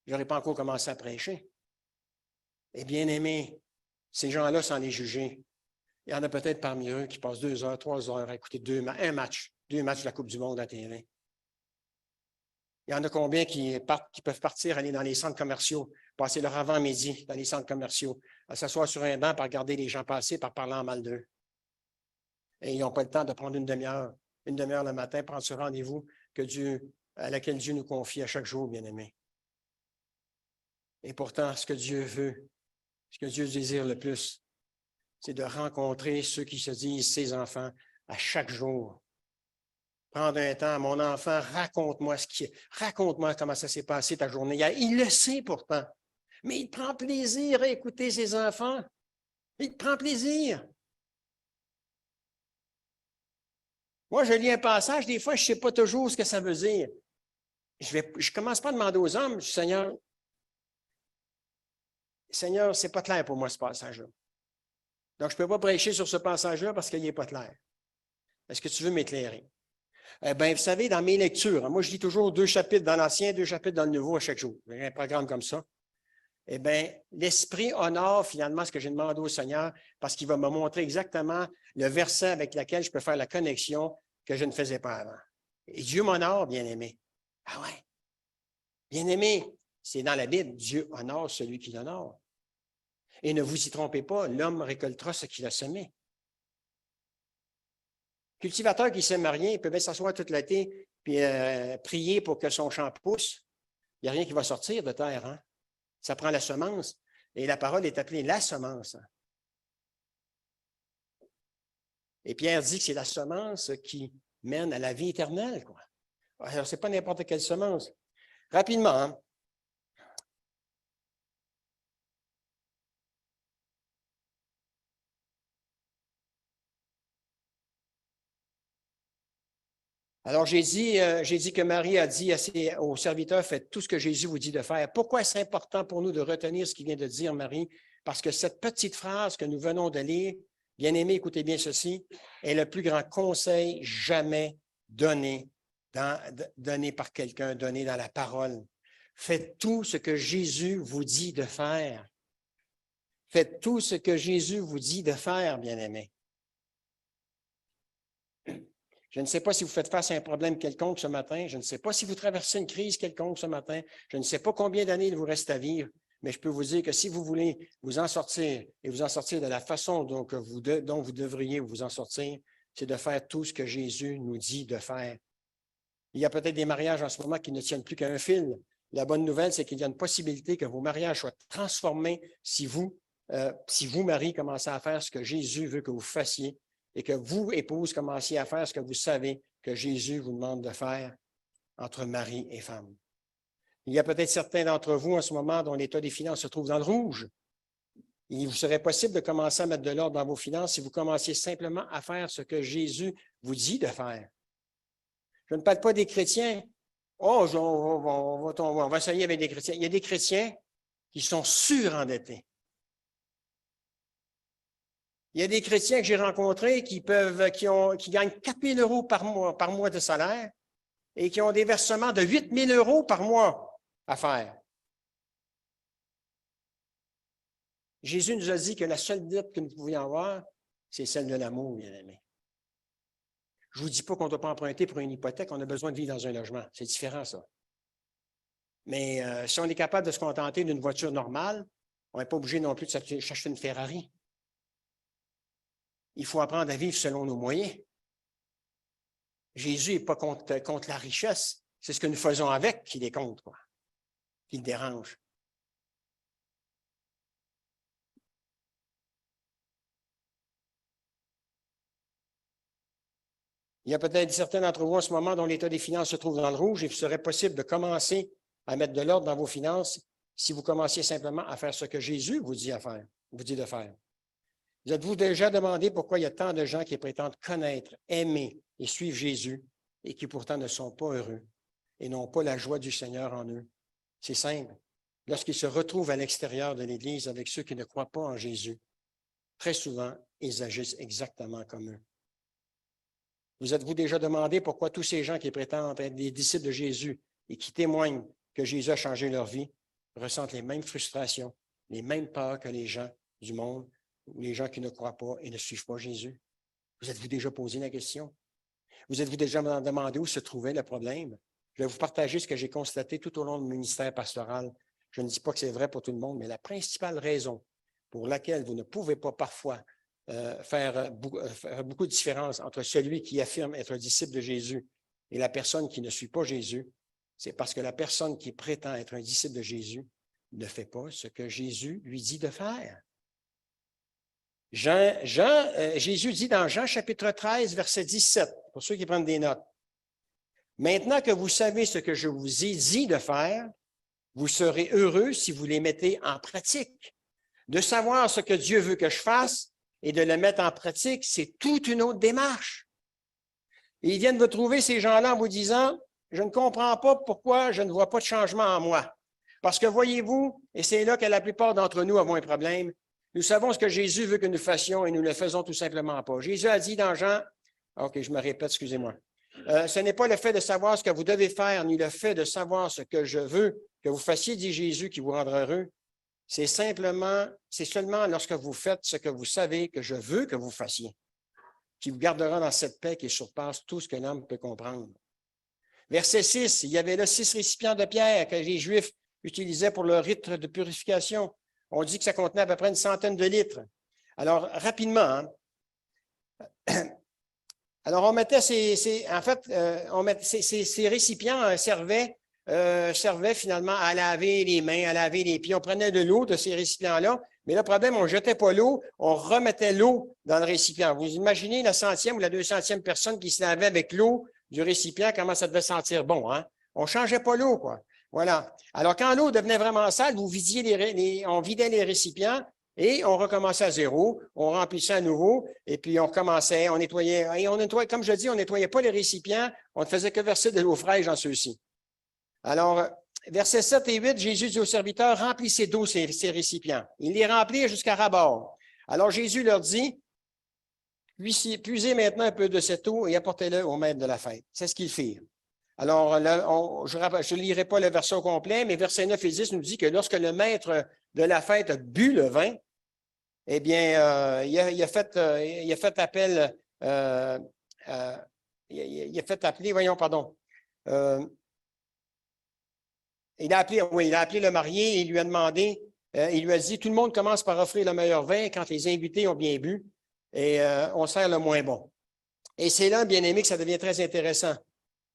Je n'aurais pas encore commencé à prêcher. Et bien aimé, ces gens-là, sans les juger, il y en a peut-être parmi eux qui passent 2 heures, 3 heures à écouter deux matchs de la Coupe du Monde à TV. Il y en a combien qui peuvent partir, aller dans les centres commerciaux passer leur avant-midi dans les centres commerciaux, à s'asseoir sur un banc pour regarder les gens passer, par parler en mal d'eux. Et ils n'ont pas le temps de prendre une demi-heure le matin, prendre ce rendez-vous à laquelle Dieu nous confie à chaque jour, bien-aimés. Et pourtant, ce que Dieu veut, ce que Dieu désire le plus, c'est de rencontrer ceux qui se disent ses enfants à chaque jour. Prendre un temps, mon enfant, raconte-moi comment ça s'est passé ta journée hier. Il le sait pourtant, mais il prend plaisir à écouter ses enfants. Il prend plaisir. Moi, je lis un passage, des fois, je ne sais pas toujours ce que ça veut dire. Je ne commence pas à demander aux hommes, Seigneur, c'est pas clair pour moi ce passage-là. Donc, je ne peux pas prêcher sur ce passage-là parce qu'il n'est pas clair. Est-ce que tu veux m'éclairer? Bien, vous savez, dans mes lectures, moi, je lis toujours 2 chapitres dans l'Ancien, 2 chapitres dans le Nouveau à chaque jour. J'ai un programme comme ça. Eh bien, l'Esprit honore finalement ce que j'ai demandé au Seigneur parce qu'il va me montrer exactement le verset avec lequel je peux faire la connexion que je ne faisais pas avant. Et Dieu m'honore, bien-aimé. Ah ouais. Bien-aimé, c'est dans la Bible, Dieu honore celui qui l'honore. Et ne vous y trompez pas, l'homme récoltera ce qu'il a semé. Cultivateur qui ne sème rien, il peut bien s'asseoir toute l'été puis prier pour que son champ pousse. Il n'y a rien qui va sortir de terre. Hein? Ça prend la semence. Et la parole est appelée la semence. Et Pierre dit que c'est la semence qui mène à la vie éternelle. Quoi. Alors, ce n'est pas n'importe quelle semence. Rapidement, hein? Alors, j'ai dit que Marie a dit aux serviteurs, faites tout ce que Jésus vous dit de faire. Pourquoi c'est important pour nous de retenir ce qu'il vient de dire, Marie? Parce que cette petite phrase que nous venons de lire, bien aimé, écoutez bien ceci, est le plus grand conseil jamais donné par quelqu'un, donné dans la parole. Faites tout ce que Jésus vous dit de faire. Faites tout ce que Jésus vous dit de faire, bien aimé. Je ne sais pas si vous faites face à un problème quelconque ce matin. Je ne sais pas si vous traversez une crise quelconque ce matin. Je ne sais pas combien d'années il vous reste à vivre, mais je peux vous dire que si vous voulez vous en sortir et vous en sortir de la façon dont vous devriez vous en sortir, c'est de faire tout ce que Jésus nous dit de faire. Il y a peut-être des mariages en ce moment qui ne tiennent plus qu'à un fil. La bonne nouvelle, c'est qu'il y a une possibilité que vos mariages soient transformés si vous, Marie, commencez à faire ce que Jésus veut que vous fassiez et que vous, épouse, commenciez à faire ce que vous savez que Jésus vous demande de faire entre mari et femme. Il y a peut-être certains d'entre vous en ce moment dont l'état des finances se trouve dans le rouge. Il vous serait possible de commencer à mettre de l'ordre dans vos finances si vous commenciez simplement à faire ce que Jésus vous dit de faire. Je ne parle pas des chrétiens. Oh, on va essayer avec des chrétiens. Il y a des chrétiens qui sont surendettés. Il y a des chrétiens que j'ai rencontrés qui gagnent 4 000 € par mois de salaire et qui ont des versements de 8 000 € par mois à faire. Jésus nous a dit que la seule dette que nous pouvions avoir, c'est celle de l'amour, bien aimé. Je ne vous dis pas qu'on ne doit pas emprunter pour une hypothèque, on a besoin de vivre dans un logement. C'est différent, ça. Mais si on est capable de se contenter d'une voiture normale, on n'est pas obligé non plus de s'acheter une Ferrari. Il faut apprendre à vivre selon nos moyens. Jésus n'est pas contre la richesse. C'est ce que nous faisons avec qui les compte, quoi, qui le dérange. Il y a peut-être certains d'entre vous en ce moment dont l'état des finances se trouve dans le rouge et il serait possible de commencer à mettre de l'ordre dans vos finances si vous commenciez simplement à faire ce que Jésus vous dit de faire. Vous êtes-vous déjà demandé pourquoi il y a tant de gens qui prétendent connaître, aimer et suivre Jésus et qui pourtant ne sont pas heureux et n'ont pas la joie du Seigneur en eux? C'est simple. Lorsqu'ils se retrouvent à l'extérieur de l'Église avec ceux qui ne croient pas en Jésus, très souvent, ils agissent exactement comme eux. Vous êtes-vous déjà demandé pourquoi tous ces gens qui prétendent être des disciples de Jésus et qui témoignent que Jésus a changé leur vie ressentent les mêmes frustrations, les mêmes peurs que les gens du monde ou les gens qui ne croient pas et ne suivent pas Jésus? Vous êtes-vous déjà posé la question? Vous êtes-vous déjà demandé où se trouvait le problème? Je vais vous partager ce que j'ai constaté tout au long de mon ministère pastoral. je ne dis pas que c'est vrai pour tout le monde, mais la principale raison pour laquelle vous ne pouvez pas parfois faire beaucoup de différence entre celui qui affirme être un disciple de Jésus et la personne qui ne suit pas Jésus, c'est parce que la personne qui prétend être un disciple de Jésus ne fait pas ce que Jésus lui dit de faire. Jésus dit dans Jean chapitre 13, verset 17, pour ceux qui prennent des notes, « Maintenant que vous savez ce que je vous ai dit de faire, vous serez heureux si vous les mettez en pratique. De savoir ce que Dieu veut que je fasse et de le mettre en pratique, c'est toute une autre démarche. » Et ils viennent vous trouver, ces gens-là, en vous disant, « Je ne comprends pas pourquoi je ne vois pas de changement en moi. » Parce que voyez-vous, et c'est là que la plupart d'entre nous avons un problème, nous savons ce que Jésus veut que nous fassions et nous ne le faisons tout simplement pas. Jésus a dit dans Jean, OK, je me répète, excusez-moi. Ce n'est pas le fait de savoir ce que vous devez faire, ni le fait de savoir ce que je veux que vous fassiez, dit Jésus, qui vous rendra heureux. C'est seulement lorsque vous faites ce que vous savez que je veux que vous fassiez, qui vous gardera dans cette paix qui surpasse tout ce que l'homme peut comprendre. Verset 6, il y avait là 6 récipients de pierre que les Juifs utilisaient pour leur rite de purification. On dit que ça contenait à peu près une centaine de litres. Alors, rapidement, alors on mettait ces récipients servaient finalement à laver les mains, à laver les pieds. On prenait de l'eau de ces récipients-là, mais le problème, on ne jetait pas l'eau, on remettait l'eau dans le récipient. Vous imaginez la 100e ou la 200e personne qui se lavait avec l'eau du récipient, comment ça devait sentir bon, hein? On ne changeait pas l'eau, quoi. Voilà. Alors, quand l'eau devenait vraiment sale, on vidait les récipients et on recommençait à zéro, on remplissait à nouveau et puis on recommençait, on nettoyait. Et comme je dis, on ne nettoyait pas les récipients, on ne faisait que verser de l'eau fraîche dans ceux-ci. Alors, versets 7 et 8, Jésus dit aux serviteurs, « Remplissez d'eau ces récipients. » Ils les remplirent jusqu'à ras-bord. Alors, Jésus leur dit, « Puisez maintenant un peu de cette eau et apportez-le au maître de la fête. » C'est ce qu'ils firent. Alors, là, je ne lirai pas le verset au complet, mais versets 9 et 10 nous dit que lorsque le maître de la fête a bu le vin, eh bien, il a fait appeler, voyons, pardon, il a appelé le marié et il lui a demandé, il lui a dit, tout le monde commence par offrir le meilleur vin quand les invités ont bien bu et on sert le moins bon. Et c'est là, bien aimé, que ça devient très intéressant.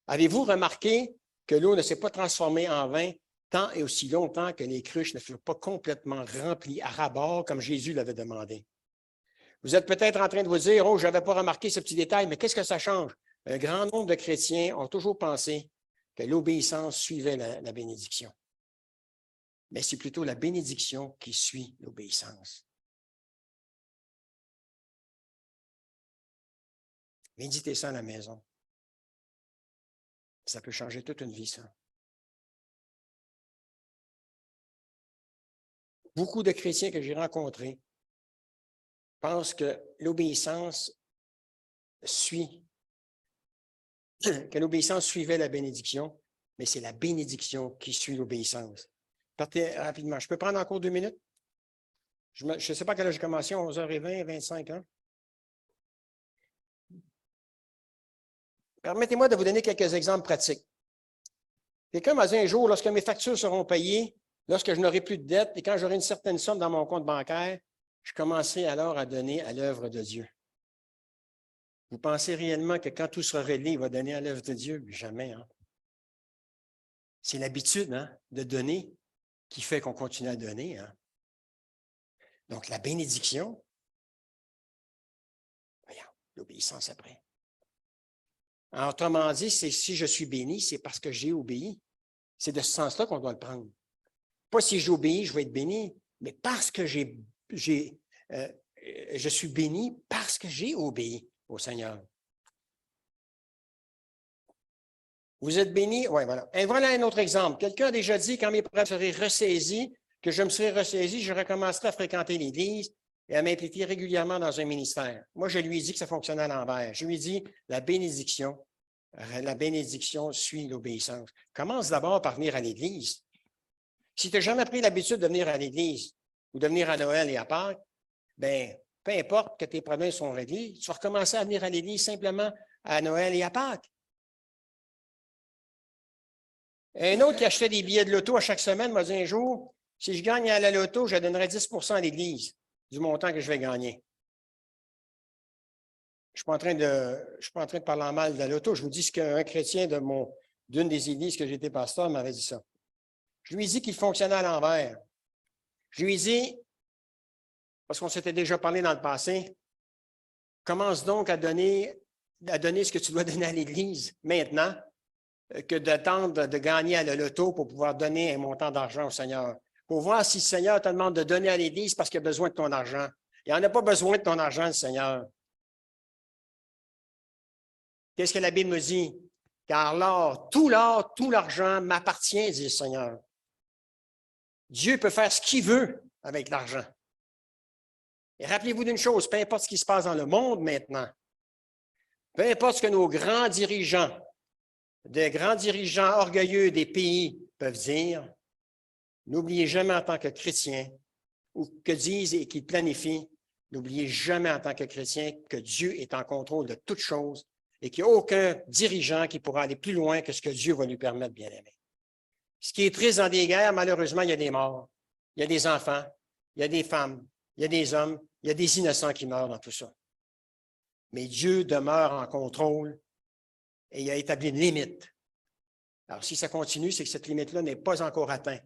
Avez-vous remarqué que l'eau ne s'est pas transformée en vin tant et aussi longtemps que les cruches ne furent pas complètement remplies à ras-bord comme Jésus l'avait demandé? Vous êtes peut-être en train de vous dire, « Oh, je n'avais pas remarqué ce petit détail, mais qu'est-ce que ça change? » Un grand nombre de chrétiens ont toujours pensé que l'obéissance suivait la bénédiction. Mais c'est plutôt la bénédiction qui suit l'obéissance. Méditez ça à la maison. Ça peut changer toute une vie, ça. Beaucoup de chrétiens que j'ai rencontrés pensent que l'obéissance suivait la bénédiction, mais c'est la bénédiction qui suit l'obéissance. Partez rapidement. Je peux prendre encore 2 minutes? Je ne sais pas à quelle heure j'ai commencé, 11h20, 25 ans. Permettez-moi de vous donner quelques exemples pratiques. Quelqu'un m'a dit un jour, lorsque mes factures seront payées, lorsque je n'aurai plus de dette et quand j'aurai une certaine somme dans mon compte bancaire, je commencerai alors à donner à l'œuvre de Dieu. Vous pensez réellement que quand tout sera réglé, il va donner à l'œuvre de Dieu? Jamais. Hein? C'est l'habitude de donner qui fait qu'on continue à donner. Hein? Donc, la bénédiction, voyons, l'obéissance après. Autrement dit, si je suis béni, c'est parce que j'ai obéi. C'est de ce sens-là qu'on doit le prendre. Pas si j'obéis, je vais être béni, mais parce que je suis béni parce que j'ai obéi au Seigneur. Vous êtes béni? Oui, voilà. Et voilà un autre exemple. Quelqu'un a déjà dit, quand mes preuves seraient ressaisies, que je me serais ressaisi, je recommencerai à fréquenter l'Église et à m'impliquer régulièrement dans un ministère. Moi, je lui ai dit que ça fonctionnait à l'envers. Je lui ai dit, la bénédiction suit l'obéissance. Commence d'abord par venir à l'Église. Si tu n'as jamais pris l'habitude de venir à l'Église ou de venir à Noël et à Pâques, bien, peu importe que tes problèmes sont réglés, tu vas recommencer à venir à l'Église simplement à Noël et à Pâques. Un autre qui achetait des billets de loto à chaque semaine m'a dit un jour, si je gagne à la loto, je donnerai 10 % à l'Église du montant que je vais gagner. Je ne suis pas en train de parler en mal de la loto. Je vous dis ce qu'un chrétien d'une des églises que j'étais pasteur m'avait dit ça. Je lui ai dit qu'il fonctionnait à l'envers. Je lui ai dit, parce qu'on s'était déjà parlé dans le passé, commence donc à donner ce que tu dois donner à l'Église maintenant, que d'attendre de gagner à la loto pour pouvoir donner un montant d'argent au Seigneur. Pour voir si le Seigneur te demande de donner à l'Église parce qu'il a besoin de ton argent. Il n'en a pas besoin de ton argent, le Seigneur. Qu'est-ce que la Bible me dit? Car tout l'argent m'appartient, dit le Seigneur. Dieu peut faire ce qu'il veut avec l'argent. Et rappelez-vous d'une chose, peu importe ce qui se passe dans le monde maintenant, peu importe ce que nos grands dirigeants orgueilleux des pays peuvent dire, n'oubliez jamais en tant que chrétien, ou que disent et qu'ils planifient, n'oubliez jamais en tant que chrétien que Dieu est en contrôle de toutes choses et qu'il n'y a aucun dirigeant qui pourra aller plus loin que ce que Dieu va lui permettre, bien-aimé. Ce qui est triste dans des guerres, malheureusement, il y a des morts, il y a des enfants, il y a des femmes, il y a des hommes, il y a des innocents qui meurent dans tout ça. Mais Dieu demeure en contrôle et il a établi une limite. Alors, si ça continue, c'est que cette limite-là n'est pas encore atteinte.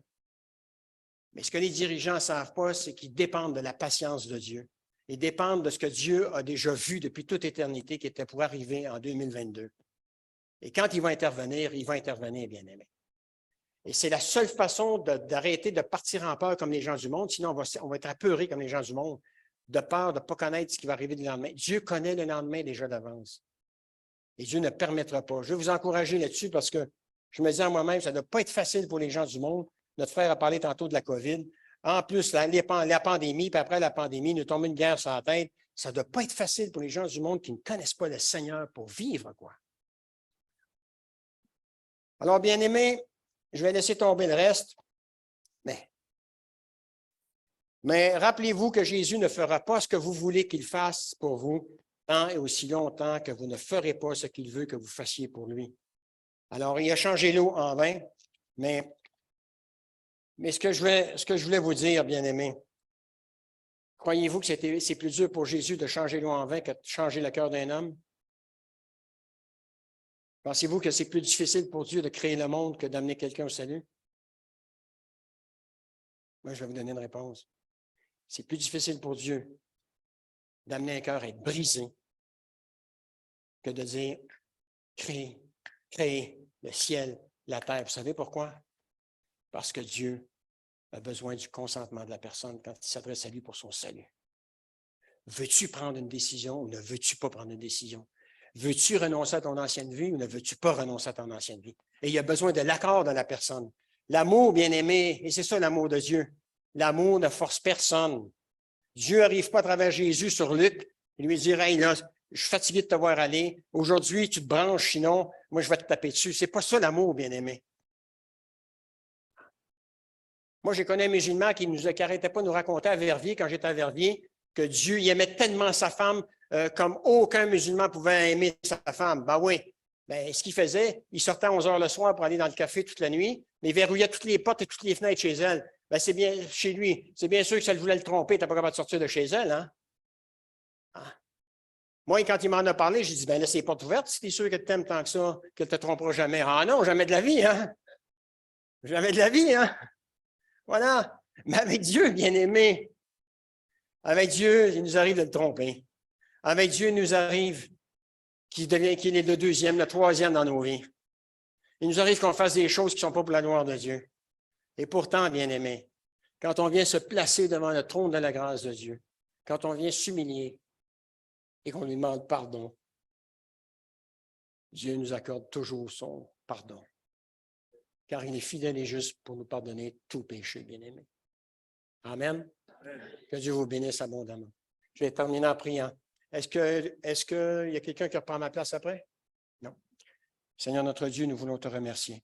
Mais ce que les dirigeants ne savent pas, c'est qu'ils dépendent de la patience de Dieu. Ils dépendent de ce que Dieu a déjà vu depuis toute éternité qui était pour arriver en 2022. Et quand il va intervenir, bien-aimé. Et c'est la seule façon d'arrêter de partir en peur comme les gens du monde, sinon on va être apeurés comme les gens du monde, de peur de ne pas connaître ce qui va arriver le lendemain. Dieu connaît le lendemain déjà d'avance. Et Dieu ne permettra pas. Je vais vous encourager là-dessus parce que je me dis à moi-même, ça ne doit pas être facile pour les gens du monde. Notre frère a parlé tantôt de la COVID. En plus, la pandémie, puis après la pandémie, nous tombe une guerre sur la tête. Ça ne doit pas être facile pour les gens du monde qui ne connaissent pas le Seigneur pour vivre, quoi. Alors, bien-aimés, je vais laisser tomber le reste. Mais rappelez-vous que Jésus ne fera pas ce que vous voulez qu'il fasse pour vous tant et aussi longtemps que vous ne ferez pas ce qu'il veut que vous fassiez pour lui. Alors, il a changé l'eau en vin, mais ce que je voulais vous dire, bien-aimés, croyez-vous que c'est plus dur pour Jésus de changer l'eau en vin que de changer le cœur d'un homme? Pensez-vous que c'est plus difficile pour Dieu de créer le monde que d'amener quelqu'un au salut? Moi, je vais vous donner une réponse. C'est plus difficile pour Dieu d'amener un cœur à être brisé que de dire créer le ciel, la terre. Vous savez pourquoi? Parce que Dieu a besoin du consentement de la personne quand il s'adresse à lui pour son salut. Veux-tu prendre une décision ou ne veux-tu pas prendre une décision? Veux-tu renoncer à ton ancienne vie ou ne veux-tu pas renoncer à ton ancienne vie? Et il y a besoin de l'accord de la personne. L'amour, bien-aimé, et c'est ça l'amour de Dieu. L'amour ne force personne. Dieu n'arrive pas à travers Jésus sur Luc et lui dire, « Hey, là, je suis fatigué de te voir aller. Aujourd'hui, tu te branches, sinon, moi, je vais te taper dessus. » C'est pas ça l'amour, bien-aimé. Moi, j'ai connu un musulman qui n'arrêtait pas de nous raconter à Verviers, quand j'étais à Verviers, que Dieu il aimait tellement sa femme comme aucun musulman pouvait aimer sa femme. Ben oui. Ben, ce qu'il faisait, il sortait à 11 heures le soir pour aller dans le café toute la nuit, mais il verrouillait toutes les portes et toutes les fenêtres chez elle. Ben, c'est bien chez lui. C'est bien sûr que ça voulait le tromper, tu n'as pas capable de sortir de chez elle, hein? Ah. Moi, quand il m'en a parlé, j'ai dit, ben laisse les portes ouvertes si tu es sûr que tu t'aimes tant que ça, qu'elle ne te trompera jamais. Ah non, jamais de la vie, hein? Jamais de la vie, hein? Voilà. Mais avec Dieu, bien-aimé, avec Dieu, il nous arrive de le tromper. Avec Dieu, il nous arrive qu'il est le deuxième, le troisième dans nos vies. Il nous arrive qu'on fasse des choses qui ne sont pas pour la gloire de Dieu. Et pourtant, bien-aimé, quand on vient se placer devant le trône de la grâce de Dieu, quand on vient s'humilier et qu'on lui demande pardon, Dieu nous accorde toujours son pardon. Car il est fidèle et juste pour nous pardonner tout péché, bien-aimé. Amen. Que Dieu vous bénisse abondamment. Je vais terminer en priant. Est-ce qu'il y a quelqu'un qui reprend ma place après? Non. Seigneur notre Dieu, nous voulons te remercier.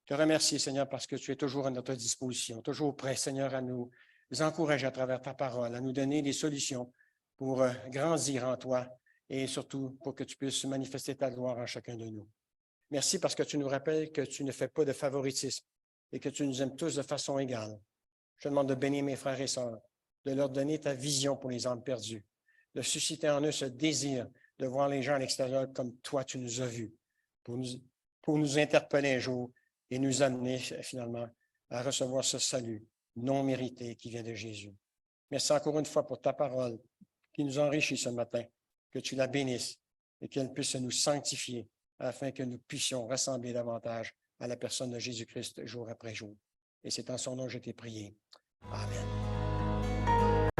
Te remercier, Seigneur, parce que tu es toujours à notre disposition, toujours prêt, Seigneur, à nous encourager à travers ta parole, à nous donner des solutions pour grandir en toi et surtout pour que tu puisses manifester ta gloire en chacun de nous. Merci parce que tu nous rappelles que tu ne fais pas de favoritisme et que tu nous aimes tous de façon égale. Je te demande de bénir mes frères et sœurs, de leur donner ta vision pour les âmes perdues, de susciter en eux ce désir de voir les gens à l'extérieur comme toi tu nous as vus, pour nous interpeller un jour et nous amener finalement à recevoir ce salut non mérité qui vient de Jésus. Merci encore une fois pour ta parole qui nous enrichit ce matin, que tu la bénisses et qu'elle puisse nous sanctifier afin que nous puissions ressembler davantage à la personne de Jésus-Christ jour après jour. Et c'est en son nom que je t'ai prié. Amen.